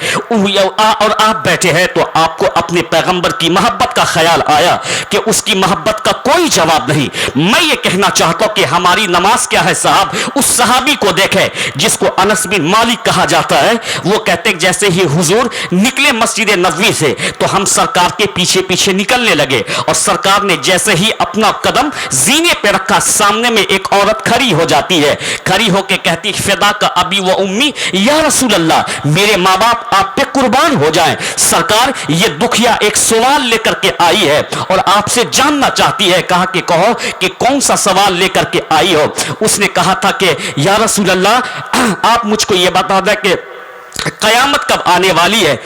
और आप बैठे हैं। तो आपको अपने पैगंबर की मोहब्बत का ख्याल आया कि उसकी मोहब्बत का कोई जवाब नहीं। मैं ये कहना चाहता हूं कि हमारी नमाज क्या है साहब, उस सहाबी को देखे जिसको अनस बिन मालिक कहा जाता है। वो कहते जैसे ही हुजूर निकले मस्जिद नबवी से तो हम सरकार के पीछे पीछे निकलने लगे, और सरकार ने जैसे ही अपना कदम जीने पे रखा, सामने में एक औरत खड़ी हो जाती है, खड़ी होके कहती फिदा का अबी व उम्मी या रसूल اللہ میرے ماں باپ آپ پہ قربان ہو جائیں. سرکار یہ دکھیا ایک سوال لے کر کے آئی ہے اور آپ سے جاننا چاہتی ہے. کہا کہ کہو کہ کون سا سوال لے کر کے آئی ہو. اس نے کہا تھا کہ یا رسول اللہ آپ مجھ کو یہ بتا دیں کہ قیامت کب آنے والی ہے.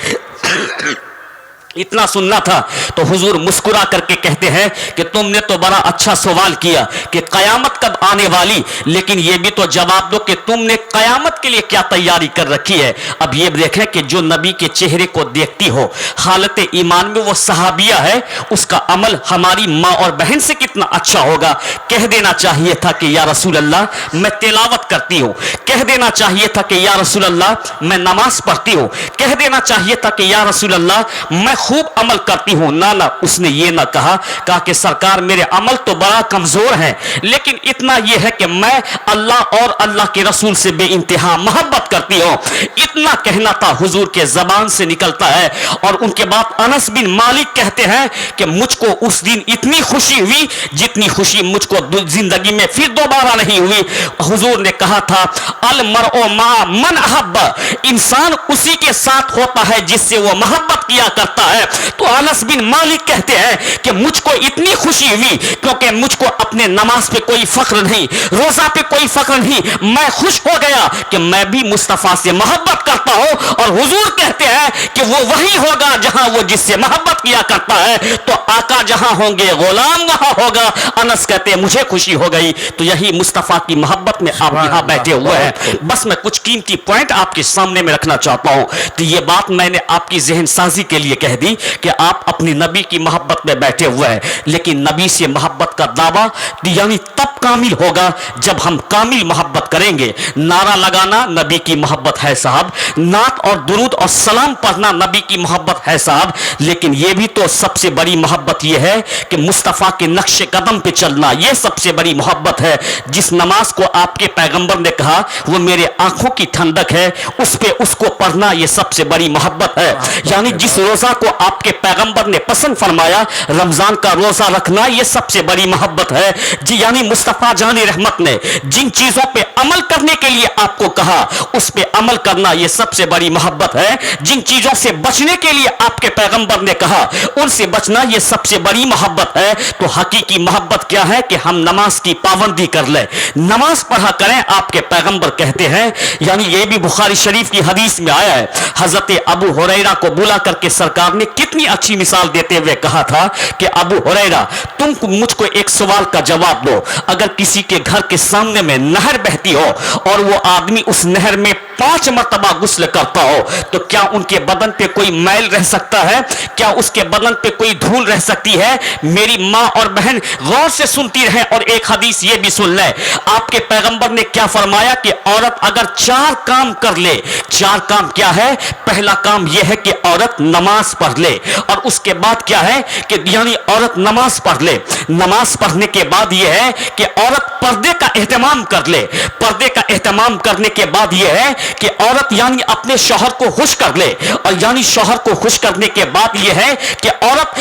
اتنا سننا تھا تو حضور مسکرا کر کے کہتے ہیں کہ تم نے تو بڑا اچھا سوال کیا کہ قیامت کب آنے والی, لیکن یہ بھی تو جواب دو کہ تم نے قیامت کے لیے کیا تیاری کر رکھی ہے. اب یہ دیکھیں کہ جو نبی کے چہرے کو دیکھتی ہو حالت ایمان میں وہ صحابیہ ہے, اس کا عمل ہماری ماں اور بہن سے کتنا اچھا ہوگا. کہہ دینا چاہیے تھا کہ یا رسول اللہ میں تلاوت کرتی ہوں, کہہ دینا چاہیے تھا کہ یا رسول اللہ میں نماز پڑھتی ہوں, کہہ دینا چاہیے تھا کہ یا رسول اللہ میں خوب عمل کرتی ہوں. نہ اس نے یہ نہ کہا کہ سرکار میرے عمل تو بڑا کمزور ہے, لیکن اتنا یہ ہے کہ میں اللہ اور اللہ کے رسول سے بے انتہا محبت کرتی ہوں. اتنا کہنا تھا حضور کے زبان سے نکلتا ہے. اور ان کے بعد انس بن مالک کہتے ہیں کہ مجھ کو اس دن اتنی خوشی ہوئی جتنی خوشی مجھ کو زندگی میں پھر دوبارہ نہیں ہوئی. حضور نے کہا تھا المرء مع من احب, انسان اسی کے ساتھ ہوتا ہے جس سے وہ محبت کیا کرتا ہے. تو انس بن مالک کہتے ہیں کہ مجھ کو اتنی خوشی ہوئی کیونکہ مجھ کو اپنے نماز پہ کوئی فخر نہیں, روزہ پہ کوئی فخر نہیں, میں خوش ہو گیا کہ میں بھی مصطفیٰ سے محبت کرتا ہوں. اور حضور کہتے ہیں کہ وہ وہی ہوگا جہاں وہ جس سے محبت کیا کرتا ہے, تو آقا جہاں ہوں گے غلام وہاں ہوگا. انس کہتے ہیں مجھے خوشی ہو گئی. تو یہی مصطفیٰ کی محبت میں آپ یہاں بیٹھے ہوئے ہیں. بس میں کچھ قیمتی پوائنٹ آپ کے سامنے میں رکھنا چاہتا ہوں. تو یہ بات میں نے آپ کی ذہن سازی کے لیے کہہ دی کہ آپ اپنی نبی کی محبت میں بیٹھے ہوئے ہیں, لیکن نبی سے محبت کا دعویٰ یعنی تب کامل ہوگا جب ہم کامل محبت کریں گے. نعرہ لگانا نبی کی محبت ہے صاحب, نعت اور درود اور سلام پڑھنا نبی کی محبت ہے صاحب, لیکن یہ بھی تو سب سے بڑی محبت یہ ہے کہ مصطفیٰ کے نقش قدم پہ چلنا, یہ سب سے بڑی محبت ہے. جس نماز کو آپ کے پیغمبر نے کہا وہ میرے آنکھوں کی ٹھنڈک ہے, اس کو پڑھنا یہ سب سے بڑی محبت ہے. یعنی جس روزہ کو آپ کے پیغمبر نے پسند فرمایا رمضان کا روزہ رکھنا یہ سب سے بڑی محبت ہے. جی یعنی مصطفیٰ جان رحمت نے جن چیزوں پہ عمل کرنے کے لیے آپ کو کہا اس پہ عمل کرنا یہ سب سے بڑی محبت ہے. جن چیزوں سے بچنے کے لیے آپ کے پیغمبر نے کہا ان سے بچنا یہ سب سے بڑی محبت ہے. تو حقیقی محبت کیا ہے کہ ہم نماز کی پابندی کر لیں, نماز پڑھا کریں. آپ کے پیغمبر کہتے ہیں, یعنی یہ بھی بخاری شریف کی حدیث میں آیا ہے, حضرت ابو ہریرہ کو بلا کر کے سرکار نے کتنی اچھی مثال دیتے ہوئے کہا تھا کہ ابو ہریرہ تم مجھ کو ایک سوال کا جواب دو. اگر کسی کے گھر کے سامنے میں نہر بہتی ہو اور وہ آدمی اس نہر میں 5 مرتبہ غسل کرتا ہو تو کیا ان کے بدن پہ کوئی میل رہ سکتا ہے؟ کیا اس کے بدن پہ کوئی دھول رہ سکتی ہے؟ میری ماں اور بہن غور سے سنتی رہیں اور ایک حدیث یہ بھی سن لیں. آپ کے پیغمبر نے کیا فرمایا کہ عورت اگر 4 کام کر لے, 4 کام کیا ہے؟ پہلا کام یہ ہے کہ عورت نماز پڑھ لے, اور اس کے بعد کیا ہے کہ یعنی عورت نماز پڑھ لے. نماز پڑھنے کے بعد یہ ہے کہ عورت پردے کا اہتمام کر لے. پردے کا اہتمام کرنے کے بعد یہ ہے کہ عورت یعنی اپنے شوہر کو خوش کر لے, اور یعنی شوہر کو خوش کرنے کے بعد یہ ہے کہ عورت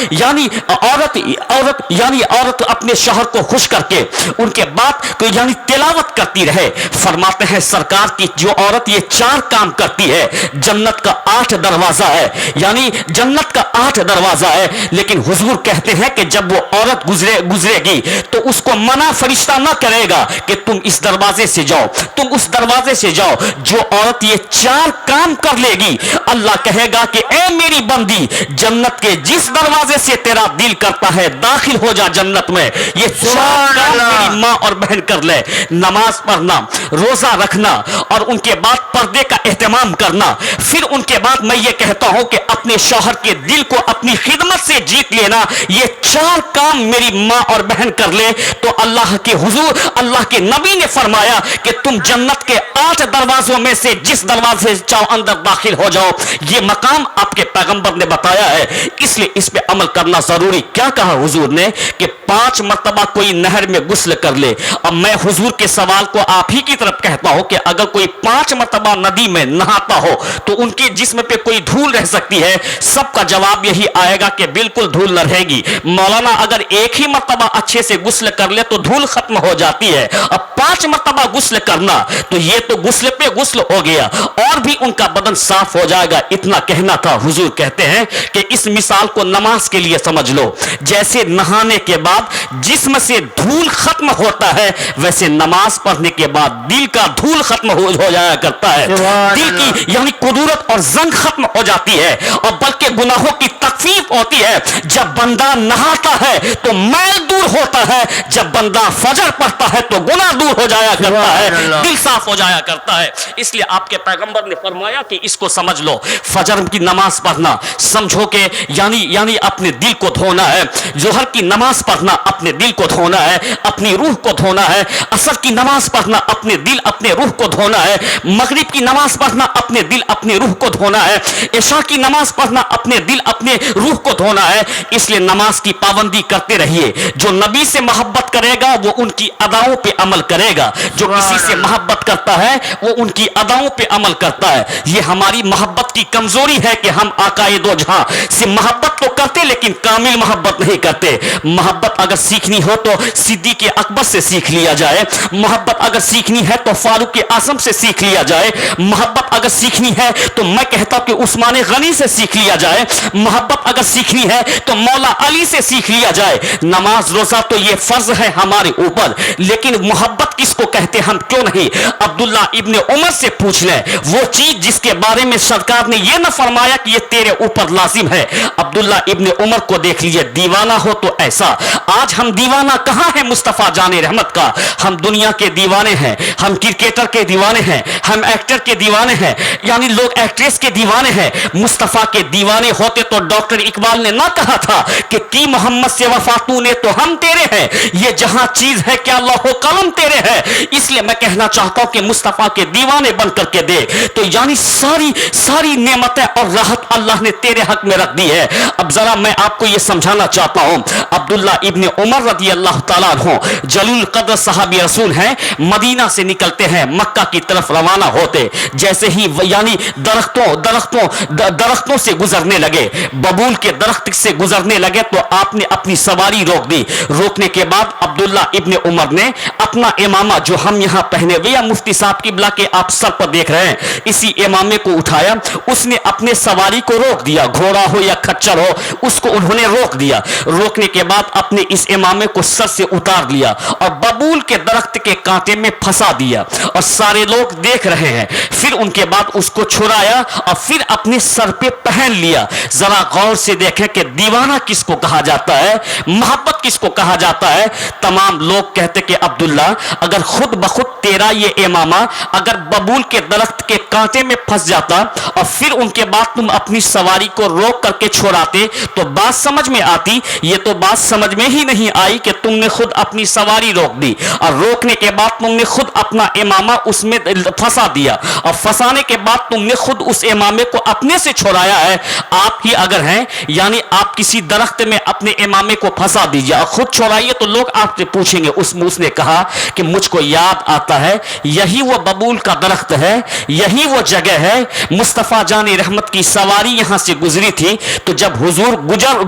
اپنے شوہر کو خوش کر کے ان کے بعد یعنی تلاوت کرتی رہے. فرماتے ہیں سرکار کی جو عورت یہ 4 کام کرتی ہے جنت کا 8 دروازہ ہے, یعنی جنت کا 8 دروازہ ہے. لیکن حضور کہتے ہیں کہ جب وہ عورت گزرے گی تو اس کو منع فرشتہ نہ کرے گا کہ تم اس دروازے سے جاؤ, تم اس دروازے سے جاؤ. جو عورت یہ 4 کام کر لے گی اللہ کہے گا کہ اے میری بندی جنت کے جس دروازے سے تیرا دل کرتا ہے داخل ہو جا جنت میں. یہ 4 کام میری ماں اور بہن کر لے, نماز پڑھنا, روزہ رکھنا, اور ان کے بعد پردے کا اہتمام کرنا. پھر ان کے بعد میں یہ کہتا ہوں کہ اپنے شوہر کے دل کو اپنی خدمت سے جیت لینا. یہ 4 کام میری ماں اور بہن کر لے تو اللہ کے حضور اللہ کے نبی نے فرمایا کہ تم جنت کے 8 دروازوں میں سے جس دروازے سے چاہو اندر داخل ہو جاؤ. یہ مقام آپ کے پیغمبر نے بتایا ہے, اس لیے اس پہ عمل کرنا ضروری. کیا کہا حضور نے کہ 5 مرتبہ کوئی نہر میں غسل کر لے. اب میں حضور کے سوال کو آپ ہی کی طرف کہتا ہوں کہ اگر کوئی 5 مرتبہ ندی میں نہاتا ہو تو ان کے جسم پہ کوئی دھول رہ سکتی ہے؟ ہے سب کا جواب یہی آئے گا کہ بالکل دھول نہ رہے گی۔ مولانا اگر ایک ہی مرتبہ اچھے سے غسل کر لے تو دھول ختم ہو جاتی ہے، اب 5 مرتبہ غسل کرنا تو یہ تو غسل پہ غسل ہو گیا اور بھی ان کا بدن صاف ہو جائے گا، اتنا کہنا تھا۔ حضور کہتے ہیں کہ اس مثال کو نماز کے لیے سمجھ لو، جیسے نہانے کے بعد جسم سے دھول ختم ہوتا ہے ویسے نماز پڑھنے کے بعد دل کا دھول ختم ہو جایا کرتا ہے، دل کی یعنی قدورت اور زنگ ختم ہو جاتی ہے، اور بلکہ گناہوں کی تکفیف ہوتی ہے۔ جب بندہ نہاتا ہے تو میل دور ہوتا ہے، جب بندہ فجر پڑھتا ہے تو گناہ دور ہو جایا کرتا ہے، دل صاف ہو جایا کرتا ہے۔ اس لیے آپ کے پیغمبر نے فرمایا کہ اس کو سمجھ لو، فجر کی نماز پڑھنا سمجھو کہ یعنی اپنے دل کو دھونا ہے، ظہر کی نماز پڑھنا اپنے دل کو دھونا ہے، اپنی روح کو دھونا ہے، عصر کی نماز پڑھنا اپنے دل اپنے روح کو دھونا ہے، مغرب کی نماز پڑھنا اپنے دل اپنے روح کو دھونا ہے، عشاء کی نماز پڑھنا اپنے دل اپنے روح کو دھونا ہے۔ اس لیے نماز کی پابندی کرتے رہیے، جو نبی سے محبت کرے گا وہ ان کی اداؤں پہ عمل کرے گا، جو کسی سے محبت کرتا ہے وہ ان کی اداؤں پہ عمل کرتا ہے۔ یہ ہماری محبت کی کمزوری ہے کہ ہم آقائے دو جہاں سے محبت تو کرتے لیکن کامل محبت نہیں کرتے۔ محبت اگر سیکھنی ہو تو صدیق اکبر سے سیکھ لیا جائے، محبت اگر سیکھنی ہے تو فاروق اعظم سے سیکھ لیا جائے، محبت اگر سیکھنی ہے تو میں کہتا ہوں کہ عثمان غنی سے سیکھ لیا جائے، محبت اگر سیکھنی ہے تو مولا علی سے سیکھ لیا جائے۔ نماز روزہ تو یہ فرض ہے ہمارے اوپر، لیکن محبت کس کو کہتے ہم کیوں نہیں عبداللہ ابن عمر سے پوچھ لیں، وہ چیز جس کے بارے میں سرکار نے یہ نہ فرمایا کہ یہ تیرے اوپر لازم ہے۔ عبداللہ ابن عمر کو دیکھ لیجئے، دیوانہ ہو تو ایسا۔ آج ہم دیوانہ کہاں ہے مصطفیٰ جان رحمت کا؟ ہم دنیا کے دیوانے ہیں، ہم کرکٹر کے دیوانے ہیں، ہم ایکٹر کے دیوانے ہیں، یعنی لوگ ایکٹریس کے دیوانے ہیں۔ مصطفیٰ کے دیوانے ہوتے تو ڈاکٹر اقبال نے نہ کہا تھا کہ کی محمد سے وفاتو نے تو ہم تیرے ہیں، یہ جہاں چیز ہے کیا لوح و قلم تیرے ہے۔ اس لیے میں کہنا چاہتا ہوں کہ مصطفیٰ کے دیوانے بن کر کے دے تو یعنی ساری نعمتیں اور راحت اللہ نے تیرے حق میں رکھ دی ہے۔ اب ذرا میں آپ کو یہ سمجھانا چاہتا ہوں، عبداللہ ابن عمر رضی اللہ تعالیٰ عنہ جلیل القدر صحابی رسول ہیں، مدینہ سے نکلتے ہیں، مکہ کی طرف روانہ ہوتے جیسے ہی یعنی درختوں سے گزرنے لگے، ببول کے درخت سے گزرنے لگے تو آپ نے اپنی سواری روک دی۔ روکنے کے بعد عبداللہ ابن عمر نے اپنا امامہ جو ہم یہاں پہنے ہوئے یا مفتی صاحب کی بلا کے آپ سر پر دیکھ رہے ہیں، اسی امامے کو اٹھایا، اس نے اپنے سواری کو روک دیا، گھوڑا ہو یا کھچر ہو اس کو انہوں نے روک دیا۔ روکنے کے بعد اپنے اس امامے کو سر سے اتار لیا اور ببول کے درخت کے کانٹے میں پھنسا دیا اور سارے لوگ دیکھ رہے ہیں۔ پھر ان کے بعد اس کو چھڑایا اور پھر اپنے سر پہ پہن لیا۔ ذرا غور سے دیکھیں کہ دیوانہ کس کو کہا جاتا ہے، محبت کس کو کہا جاتا ہے۔ تمام لوگ کہتے کہ عبداللہ اگر خود بخود تیرا یہ امامہ اگر ببول کے درخت کے کانٹے میں پھنس جاتا اور پھر ان کے بعد تم اپنی سواری کو روک کر کے چھوڑاتے تو بات سمجھ میں آتی۔ یہ تو بات سمجھ میں ہی نہیں آئی کہ تم نے خود اپنی سواری روک دی اور روکنے کے بعد تم نے خود اپنا امامہ اس میں پھنسا دیا اور پھنسانے کے بعد تم نے خود اس امامے کو اپنے سے چھڑایا ہے۔ آپ ہی اگر ہیں یعنی آپ کسی درخت میں اپنے امامے کو پھنسا دیجیے اور خود چھوڑائیے تو لوگ آپ سے پوچھیں گے۔ اس نے کہا کہ مجھ کو یاد آتا ہے یہی وہ ببول کا درخت ہے، یہی وہ جگہ ہے، مصطفیٰ جان رحمت کی سواری یہاں سے گزری تھی تو جب حضور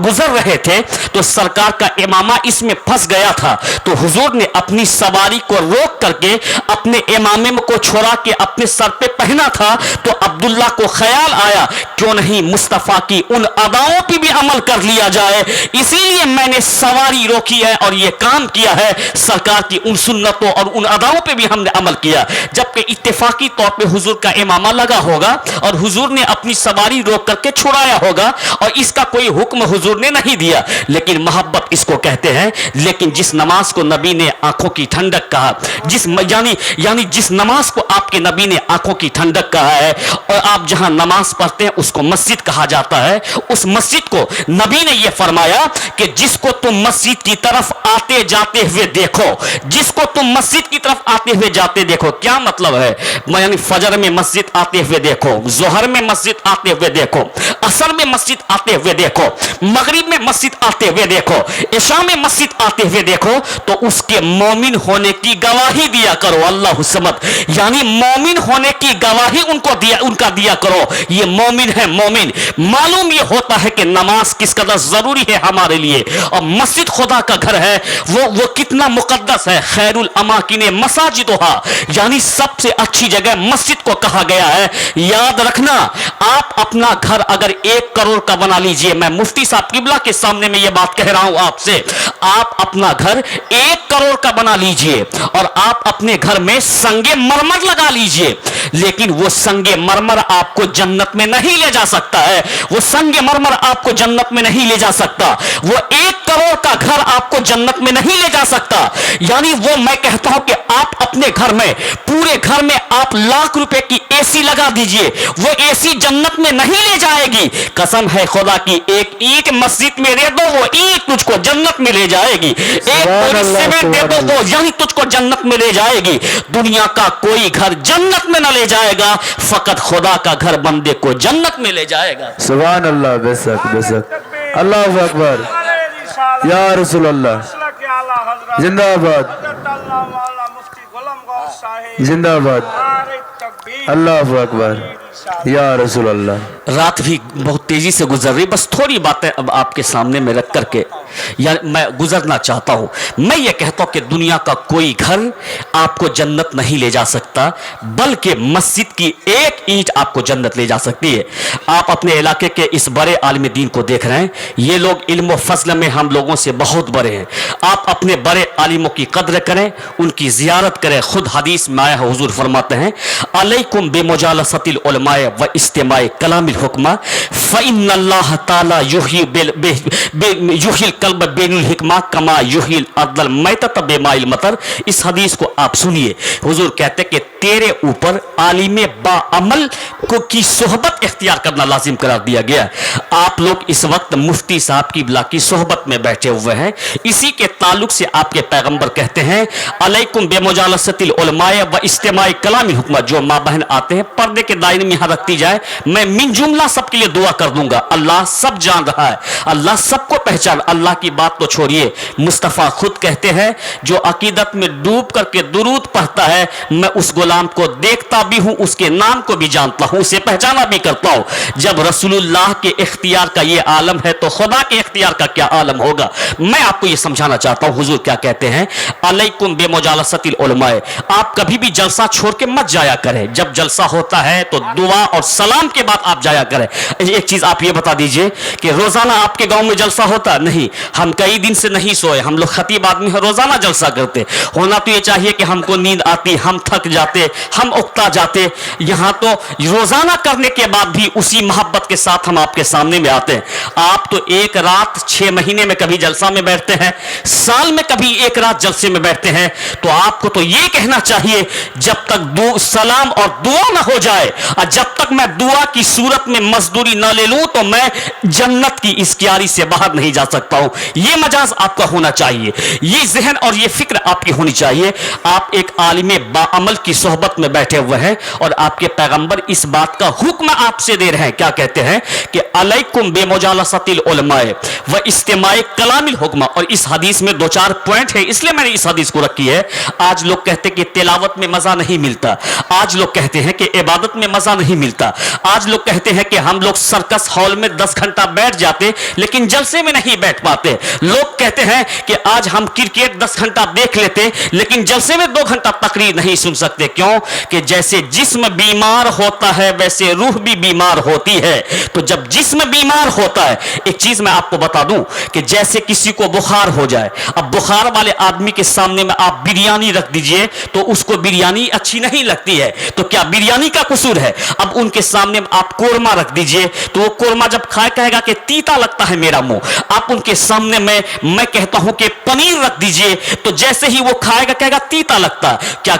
گزر رہے تھے تو سرکار کا امامہ اس میں پھنس گیا تھا تو حضور نے اپنی سواری کو روک کر کے اپنے امامے کو چھوڑا کے اپنے سر پہ پہنا تھا تو عبداللہ کو خیال آیا کیوں نہیں مصطفیٰ کی ان اداؤں پہ بھی عمل کر لیا جائے، اسی لیے میں نے سواری روکی ہے اور یہ کام کیا ہے، سرکار کی ان سنتوں اور ان اداؤں پہ بھی ہم نے عمل کیا۔ جبکہ اتفاقی طور پہ حضور کا امامہ لگا ہوگا اور حضور نے اپنی سواری روک کر کے چھڑایا ہوگا اور اس کا کوئی حکم حضور نے نہیں دیا، لیکن محبت اس کو کہتے ہیں۔ لیکن جس نماز کو نبی نے آنکھوں کی ٹھنڈک کہا، یعنی جس نماز کو آپ کے نبی نے آنکھوں کی ٹھنڈک کہا ہے اور آپ جہاں نماز پڑھتے ہیں اس کو مسجد کہا جاتا ہے، اس مسجد کو نبی نے یہ فرمایا کہ جس کو تم مسجد मस्जिद की तरफ आते जाते हुए देखो, जिसको तुम मस्जिद की तरफ आते हुए जाते देखो। क्या मतलब है? यानी फजर में मस्जिद आते हुए देखो, जोहर में मस्जिद आते हुए देखो, असर में मस्जिद आते हुए देखो, मगरिब में मस्जिद आते हुए देखो, इशा में मस्जिद आते हुए देखो, तो उसके मोमिन होने की गवाही दिया करो। अल्लाह समद, यानी मोमिन होने की गवाही उनका दिया करो। ये मोमिन है, मोमिन। मालूम ये होता है कि नमाज किस कदर जरूरी है हमारे लिए, और मस्जिद खुदा का घर है, वो कितना मुकद्दस है। खैरुल अमाकिने मसाजिदुहा, यानी सबसे अच्छी जगह मस्जिद को कहा गया है। याद रखना, आप अपना घर अगर 1 करोड़ का बना लीजिए, मैं मुफ्ती साहब किबला के सामने में ये बात कह रहा हूं आपसे, आप अपना घर 1 करोड़ का बना लीजिए और आप अपने घर में संगे मरमर लगा लीजिए, लेकिन वो संगे मरमर आपको जन्नत में नहीं ले जा सकता है। वो संगे मरमर आपको जन्नत में नहीं ले जा सकता। वो 1 करोड़ का घर आपको जन्नत में नहीं ले जा सकता। यानी वो मैं कहता हूं कि आप अपने घर में, पूरे घर में आप लाख रुपए की एसी लगा दीजिए, वो एसी जन्नत में नहीं ले जाएगी। कसम है खुदा की, एक ईंट मस्जिद में दे दो, वो ईंट तुझको जन्नत में ले जाएगी। एक बोरी सीमेंट दे दो, वो यही तुझको जन्नत में ले जाएगी। दुनिया का कोई घर जन्नत में न ले जाएगा, फकत खुदा का घर बंदे को जन्नत में ले जाएगा। सुभान अल्लाह, बेशक बेशक, अल्लाहु अकबर, या रसूल अल्लाह, जिंदाबाद जिंदाबाद, अल्लाहु अकबर, या रसूल अल्लाह। रात भी बहुत तेजी से गुजर रही, बस थोड़ी बातें अब आपके सामने में रख करके या मैं गुजरना चाहता हूं। मैं ये कहता हूं कि दुनिया का कोई घर आपको जन्नत नहीं ले जा सकता, बल्कि मस्जिद की एक ईंट आपको जन्नत ले जा सकती है। आप अपने इलाके के इस बड़े आलिम दीन को देख रहे हैं, ये लोग इल्म व फज़ल में हम लोगों से बहुत बड़े हैं। आप अपने बड़े आलिमों की कद्र करें, उनकी जियारत करें। खुद हदीस में आया, हुजूर फरमाते हैं, अलैकुम बेमुजालसतिल उलमाए व इस्तिमाए कलामिल हुक्मा फ़इन्नल्लाह ताला युहिल कल्ब बेनुल हिकमा कमा युहिल अदल मैतत बेमाइल मतर। इस हदीस को आप सुनिए। हुजूर कहते कि तेरे ऊपर आलिम बाअमल को की सोहबत इख्तियार करना लाजिम करार दिया गया। आप लोग इस वक्त मुफ्ती साहब की बिला की सोहबत में बैठे हुए हैं। इसी के ताल्लुक से आपके पैगंबर कहते हैं, अलैकुम बेमुजालसतिल उलमाए व इस्तिमाए कलामिल हुक्मा। जो माँ बहन आते हैं, पर्दे के दायरे में यहाँ रखती जाए। मैं मिन जुमला सबके लिए दुआ कर दूंगा। अल्लाह सब जान रहा है, अल्लाह सबको पहचान। अल्लाह की बात तो छोड़िए, मुस्तफ़ा खुद कहते हैं, जो अकीदत में डूब करके दुरूद पढ़ता है, मैं उस गुलाम को देखता भी हूं, उसके नाम को भी जानता हूं, उसे पहचाना भी करता हूं। जब रसूलुल्लाह के इख्तियार का ये आलम है, तो खुदा के इख्तियार का क्या आलम होगा। मैं आपको ये समझाना चाहता हूं, हुजूर क्या कहते हैं, अलैकुम बेमुजालसतिल उलमाए। आप कभी भी जलसा छोड़ के मत जाया करें। जब जलसा होता है तो दुआ और सलाम के बाद आप जाया करें। एक चीज आप ये बता दीजिए कि रोजाना आपके गांव में जलसा होता नहीं? हम कई दिन से नहीं सोए, हम लोग खतीब आदमी हैं, रोजाना जलसा करते। होना तो ये चाहिए कि हमको नींद आती, हम थक जाते, हम उकता जाते। यहाँ तो रोजाना करने के बाद भी उसी मोहब्बत के साथ हम आपके सामने में आते हैं। आप तो एक रात 6 महीने में कभी जलसा में बैठते हैं, साल में कभी एक रात जलसे में बैठते हैं। तो आपको तो ये कहना चाहिए, जब तक सलाम और दुआ ना हो जाए, और जब तक मैं दुआ की सूरत में मजदूरी ना ले लूं, तो मैं जन्नत की इस क्यारी से बाहर नहीं जा सकता हूं। ये मजाज आपका होना चाहिए, ये जहन और ये फिक्र आपकी होनी चाहिए। आप एक आलिम बाअमल की सोहबत में बैठे हुए हैं और आपके पैगंबर इस बात का हुक्म आपसे दे रहे हैं। क्या कहते हैं कि अलैकुम बेमुजालसतिल उलमाए व इस्तिमाए कलामिल हुक्मा। और इस हदीस में 2-4 पॉइंट है, इसलिए मैंने इस हदीस को रखी है। आज लोग कहते हैं कि तिलावत में मजा नहीं मिलता, आज लोग कहते हैं कि इबादत में मजा नहीं मिलता, आज लोग कहते हैं कि हम लोग सर्कस हॉल में 10 घंटा बैठ जाते लेकिन जलसे में नहीं बैठ पाते। लोग कहते हैं कि आज हम क्रिकेट 10 घंटा देख लेते लेकिन जलसे में 2 घंटा तकरीर नहीं सुन सकते। क्यों? कि जैसे जिस्म बीमार होता है वैसे रूह भी बीमार होती है। तो जब जिस्म बीमार होता है, एक चीज मैं आपको बता दूं कि जैसे किसी को बुखार हो जाए, अब बुखार वाले आदमी के सामने में आप बिरयानी रख दीजिए तो उसको बिरयानी अच्छी नहीं लगती है। तो क्या बिरयानी का कसूर है? अब उनके सामने आप कोरमा रख दीजिए तो वो कोरमा जब खाए कहेगा कि तीता लगता है मेरा मुंह। आप उनके सामने मैं कहता हूं कि पनीर रख दीजिए तो जैसे ही वो खाएगा कहेगा तीता लगता है। क्या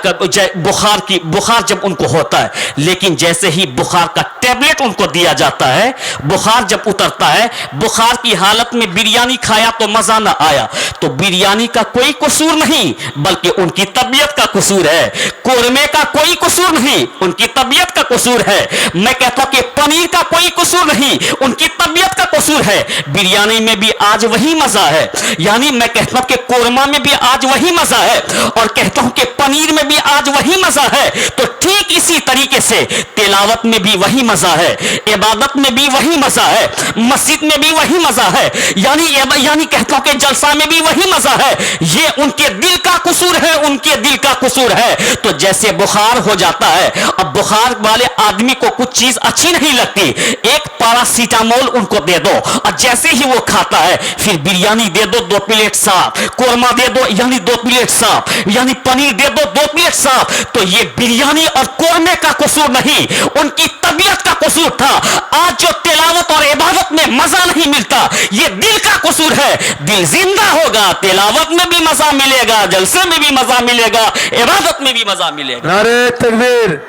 बुखार जब उनको होता है, लेकिन जैसे ही बुखार का टैबलेट उनको दिया जाता है, बुखार जब उतरता है, बुखार की हालत में बिरयानी खाया तो मजा ना आया, तो बिरयानी का कोई कसूर नहीं बल्कि उनकी तबीयत का कसूर है। कोरमे का कोई कसूर नहीं, उनकी तबीयत का कसूर है। मैं कहता हूं कि पनीर का कोई कसूर नहीं, उनकी तबीयत का कसूर है। बिरयानी में भी आज वही मजा है, यानी मैं कहता हूं कि कोरमा में भी आज वही मजा है और कहता हूं कि पनीर में भी आज वही मजा है। तो ठीक इसी तरीके से तिलावत में भी वही मजा है, इबादत में भी वही मजा है, मस्जिद में भी वही मजा है, यानी कहता हूं कि जलसा में भी वही मजा है। ये उनके दिल का कसूर है, उनके दिल का कसूर है। तो जैसे बुखार हो जाता है, अब बुखार वाले आदमी को कुछ चीज अच्छी नहीं लगती, एक पैरासीटामोल उनको दे दो और जैसे ही वो खाता है फिर बिरयानी दे दो 2 प्लेट साफ, कोरमा दे दो यानी 2 प्लेट साफ, यानी पनीर दे दो 2 प्लेट साफ। तो ये बिरयानी और कोरमे का कसूर नहीं, उनकी तबीयत का कसूर था। आज जो तिलावत और इबादत में मजा नहीं मिलता, ये दिल का कसूर है। दिल जिंदा होगा, तिलावत में भी मजा मिलेगा, जलसे में भी मजा मिलेगा, इबादत में भी मजा मिलेगा। नारे तकबीर,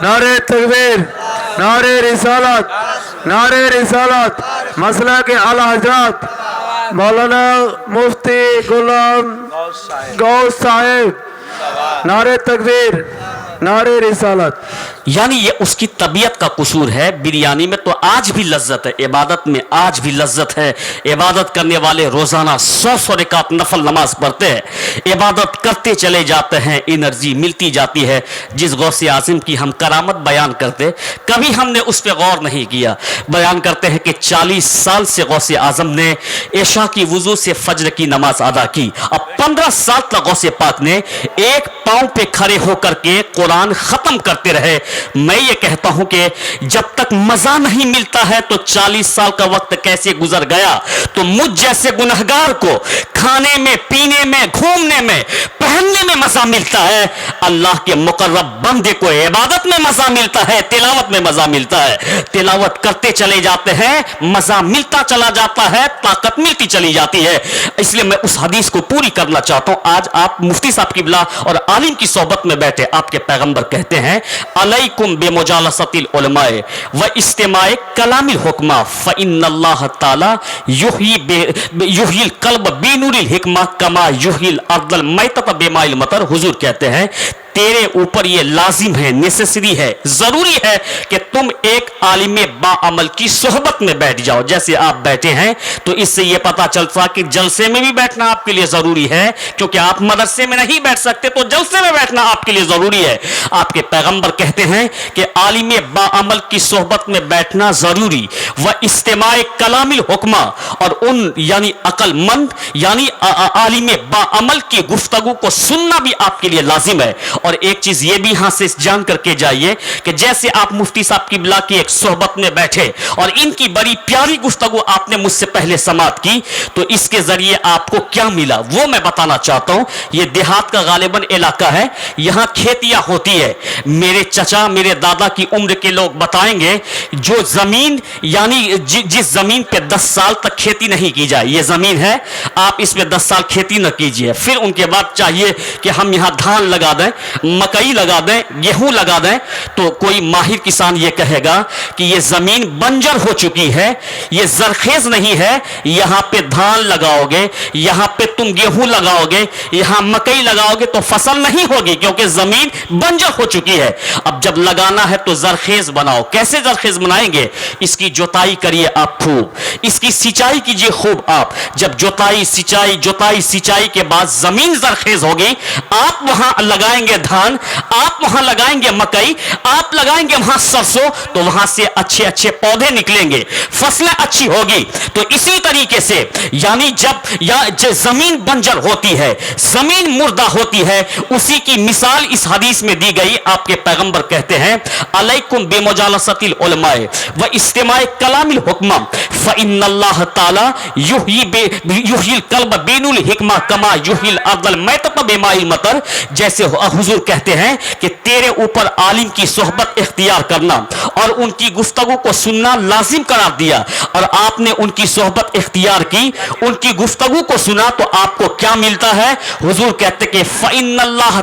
नारे तकबीर, नारे रिसालत, नारे रिसालत। मसला के आला हजरत मौलाना मुफ्ती गुलाम गौस साहेब, नारे तकबीर, नारे रिसालत। यानी ये उसकी तबीयत का कसूर है। बिरयानी में तो आज भी लज्जत है, इबादत में आज भी लज्जत है। इबादत करने वाले रोजाना 100 रकात नफल नमाज पढ़ते हैं, इबादत करते चले जाते हैं, एनर्जी मिलती जाती है। जिस गौसे आज़म की हम करामत बयान करते, कभी हमने उस पर गौर नहीं किया। बयान करते हैं कि 40 साल से गौसे आज़म ने इशा की वुजू से फज्र की नमाज अदा की। अब 15 साल तक गौसे पाक ने एक पांव पे खड़े होकर के कुरान खत्म करते रहे। मैं ये कहता हूं कि जब तक मजा नहीं मिलता है तो 40 साल का वक्त कैसे गुजर गया। तो मुझ जैसे गुनहगार को खाने में, पीने में, घूमने में, पहनने में मजा मिलता है, अल्लाह के मुकर्रब बंदे को इबादत में मजा मिलता है, तिलावत में मजा मिलता है। तिलावत करते चले जाते हैं, मजा मिलता चला जाता है, ताकत मिलती चली जाती है। इसलिए मैं उस हदीस को पूरी करना चाहता हूं। आज आप मुफ्ती साहब की बिला और आलिम की सोहबत में बैठे, आपके पैगंबर कहते हैं अलैकुम बेमुजालसतिल उलमाए व इस्तिमाए कलामिल हुक्मा फ इन्नल्लाह ताला युहील कल्ब बिनूरिल हिकमा कमा युहील अर्दल मैतत बेमाइल मतर। हुजूर कहते हैं तेरे ऊपर ये लाजिम है, नेसेसरी है, जरूरी है कि तुम एक आलिम बाअमल की सोहबत में बैठ जाओ। जैसे आप बैठे हैं तो इससे ये पता चलता कि जलसे में भी बैठना आपके लिए जरूरी है, क्योंकि आप मदरसे में नहीं बैठ सकते तो जलसे में बैठना आपके लिए जरूरी है। आपके पैगंबर कहते हैं कि आलिम बाअमल की सोहबत में बैठना जरूरी, व इस्तेमाए कलामिल हुक्मा, और उन यानी अकलमंद यानी आलिम बाअमल की गुफ्तगू को सुनना भी आपके लिए लाजिम है। और एक चीज ये भी यहां से जान करके जाइए कि जैसे आप मुफ्ती साहब की बिला की एक सोहबत में बैठे और इनकी बड़ी प्यारी गुफ्तगू आपने मुझसे पहले समाअत की, तो इसके जरिए आपको क्या मिला वो मैं बताना चाहता हूं। ये देहात का गालिबन इलाका है, यहां खेतियां होती है। मेरे चचा, मेरे दादा की उम्र के लोग बताएंगे, जो जमीन यानी जिस जमीन पे 10 साल तक खेती नहीं की जाए, ये जमीन है, आप इसमें 10 साल खेती न कीजिए, फिर उनके बाद चाहिए कि हम यहां धान लगा दें, मकई लगा दें, गेहूं लगा दें, तो कोई माहिर किसान ये कहेगा कि ये जमीन बंजर हो चुकी है, ये जरखेज नहीं है, यहां पे धान लगाओगे, यहां पे तुम गेहूं लगाओगे, यहां मकई लगाओगे तो फसल नहीं होगी, क्योंकि जमीन बंजर हो चुकी है। अब जब लगाना है तो जरखेज बनाओ। कैसे जरखेज बनाएंगे? इसकी जुताई करिए आप खूब, इसकी सिंचाई कीजिए खूब। आप जब जुताई सिंचाई के बाद जमीन जरखेज होगी, आप वहां लगाएंगे धान, आप वहां लगाएंगे मकई, आप लगाएंगे वहां सरसों, तो वहां से अच्छे अच्छे पौधे निकलेंगे, फसलें अच्छी होगी। तो इसी तरीके से यानी जब जमीन बंजर होती है, जमीन मुर्दा होती है, उसी की मिसाल इस हदीस में दी गई। आपके पैगंबर कहते हैं अलैकुम बेमुजालसतिल उलमाए व इस्तिमाए कलामिल हुक्मा फ़इन्नल्लाह ताला युहील कल्ब बेनुल हिकमा कमा युहील अर्दल मैतत बिमाइल मतर। जैसे हुजूर कहते हैं कि तेरे ऊपर आलिम की सोहबत इख्तियार करना और उनकी गुफ्तगू को सुनना लाजिम करार दिया, और आपने उनकी सोहबत इख्तियार की, उनकी गुफ्तगू को सुना, तो आपको क्या मिलता है? हुजूर कहते कि फ़इन्नल्लाह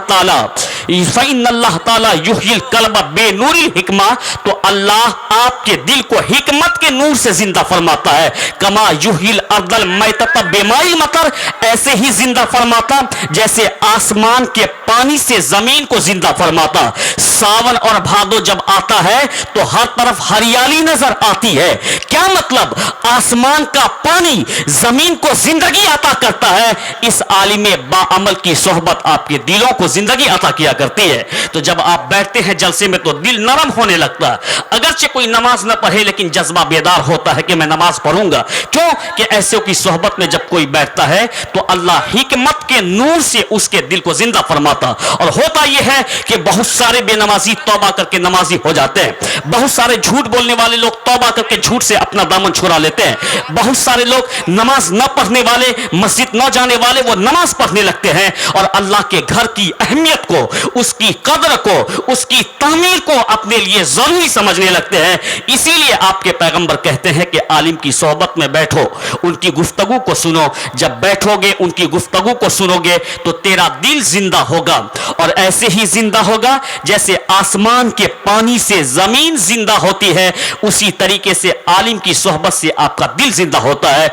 ताला युहील कल्ब बेनूरिल हिकमा, तो अल्लाह आपके दिल को हिकमत के नूर से जिंदा फरमाता है। कमा युहील अर्दल मैतत बिमाइल मतर, ऐसे ही जिंदा फरमाता जैसे आसमान के पानी से जमीन को जिंदा फरमाता। सावन और भादो जब आता है तो हर तरफ हरियाली नजर आती है। क्या मतलब? आसमान का पानी जमीन को जिंदगी अता करता है। इस आलिम बाअमल की सोहबत आपके दिलों को जिंदगी अता किया करती है। तो जब आप बैठते हैं जलसे में तो दिल नरम होने लगता है। अगरचे कोई नमाज न पढ़े लेकिन जज्बा बेदार होता है कि मैं नमाज पढ़ूंगा। क्यों? कि ऐसे की सोहबत में जब कोई बैठता है तो अल्लाह हिकमत के नूर से उसके दिल को जिंदा फरमाता। और होता यह है कि बहुत सारे बेनमाजी तौबा करके नमाजी हो जाते हैं। बहुत सारे झूठ बोलने वाले लोग तौबा करके झूठ से अपना दामन छुड़ा लेते हैं। बहुत सारे लोग नमाज न पढ़ने वाले, मस्जिद न जाने वाले, वो नमाज पढ़ने लगते हैं और अल्लाह के घर की अहमियत को, उसकी कदर को, उसकी तामीर को अपने लिए जरूरी समझने लगते हैं। इसीलिए आपके पैगंबर कहते हैं कि आलिम की सोहबत में बैठो, उनकी गुफ्तगू को सुनो। जब बैठोगे, उनकी गुफ्तगू को सुनोगे तो तेरा दिल जिंदा होगा, और ऐसे ही जिंदा होगा जैसे आसमान के पानी से जमीन जिंदा होती है। उसी तरीके से आलिम की सोहबत से आपका दिल जिंदा होता है।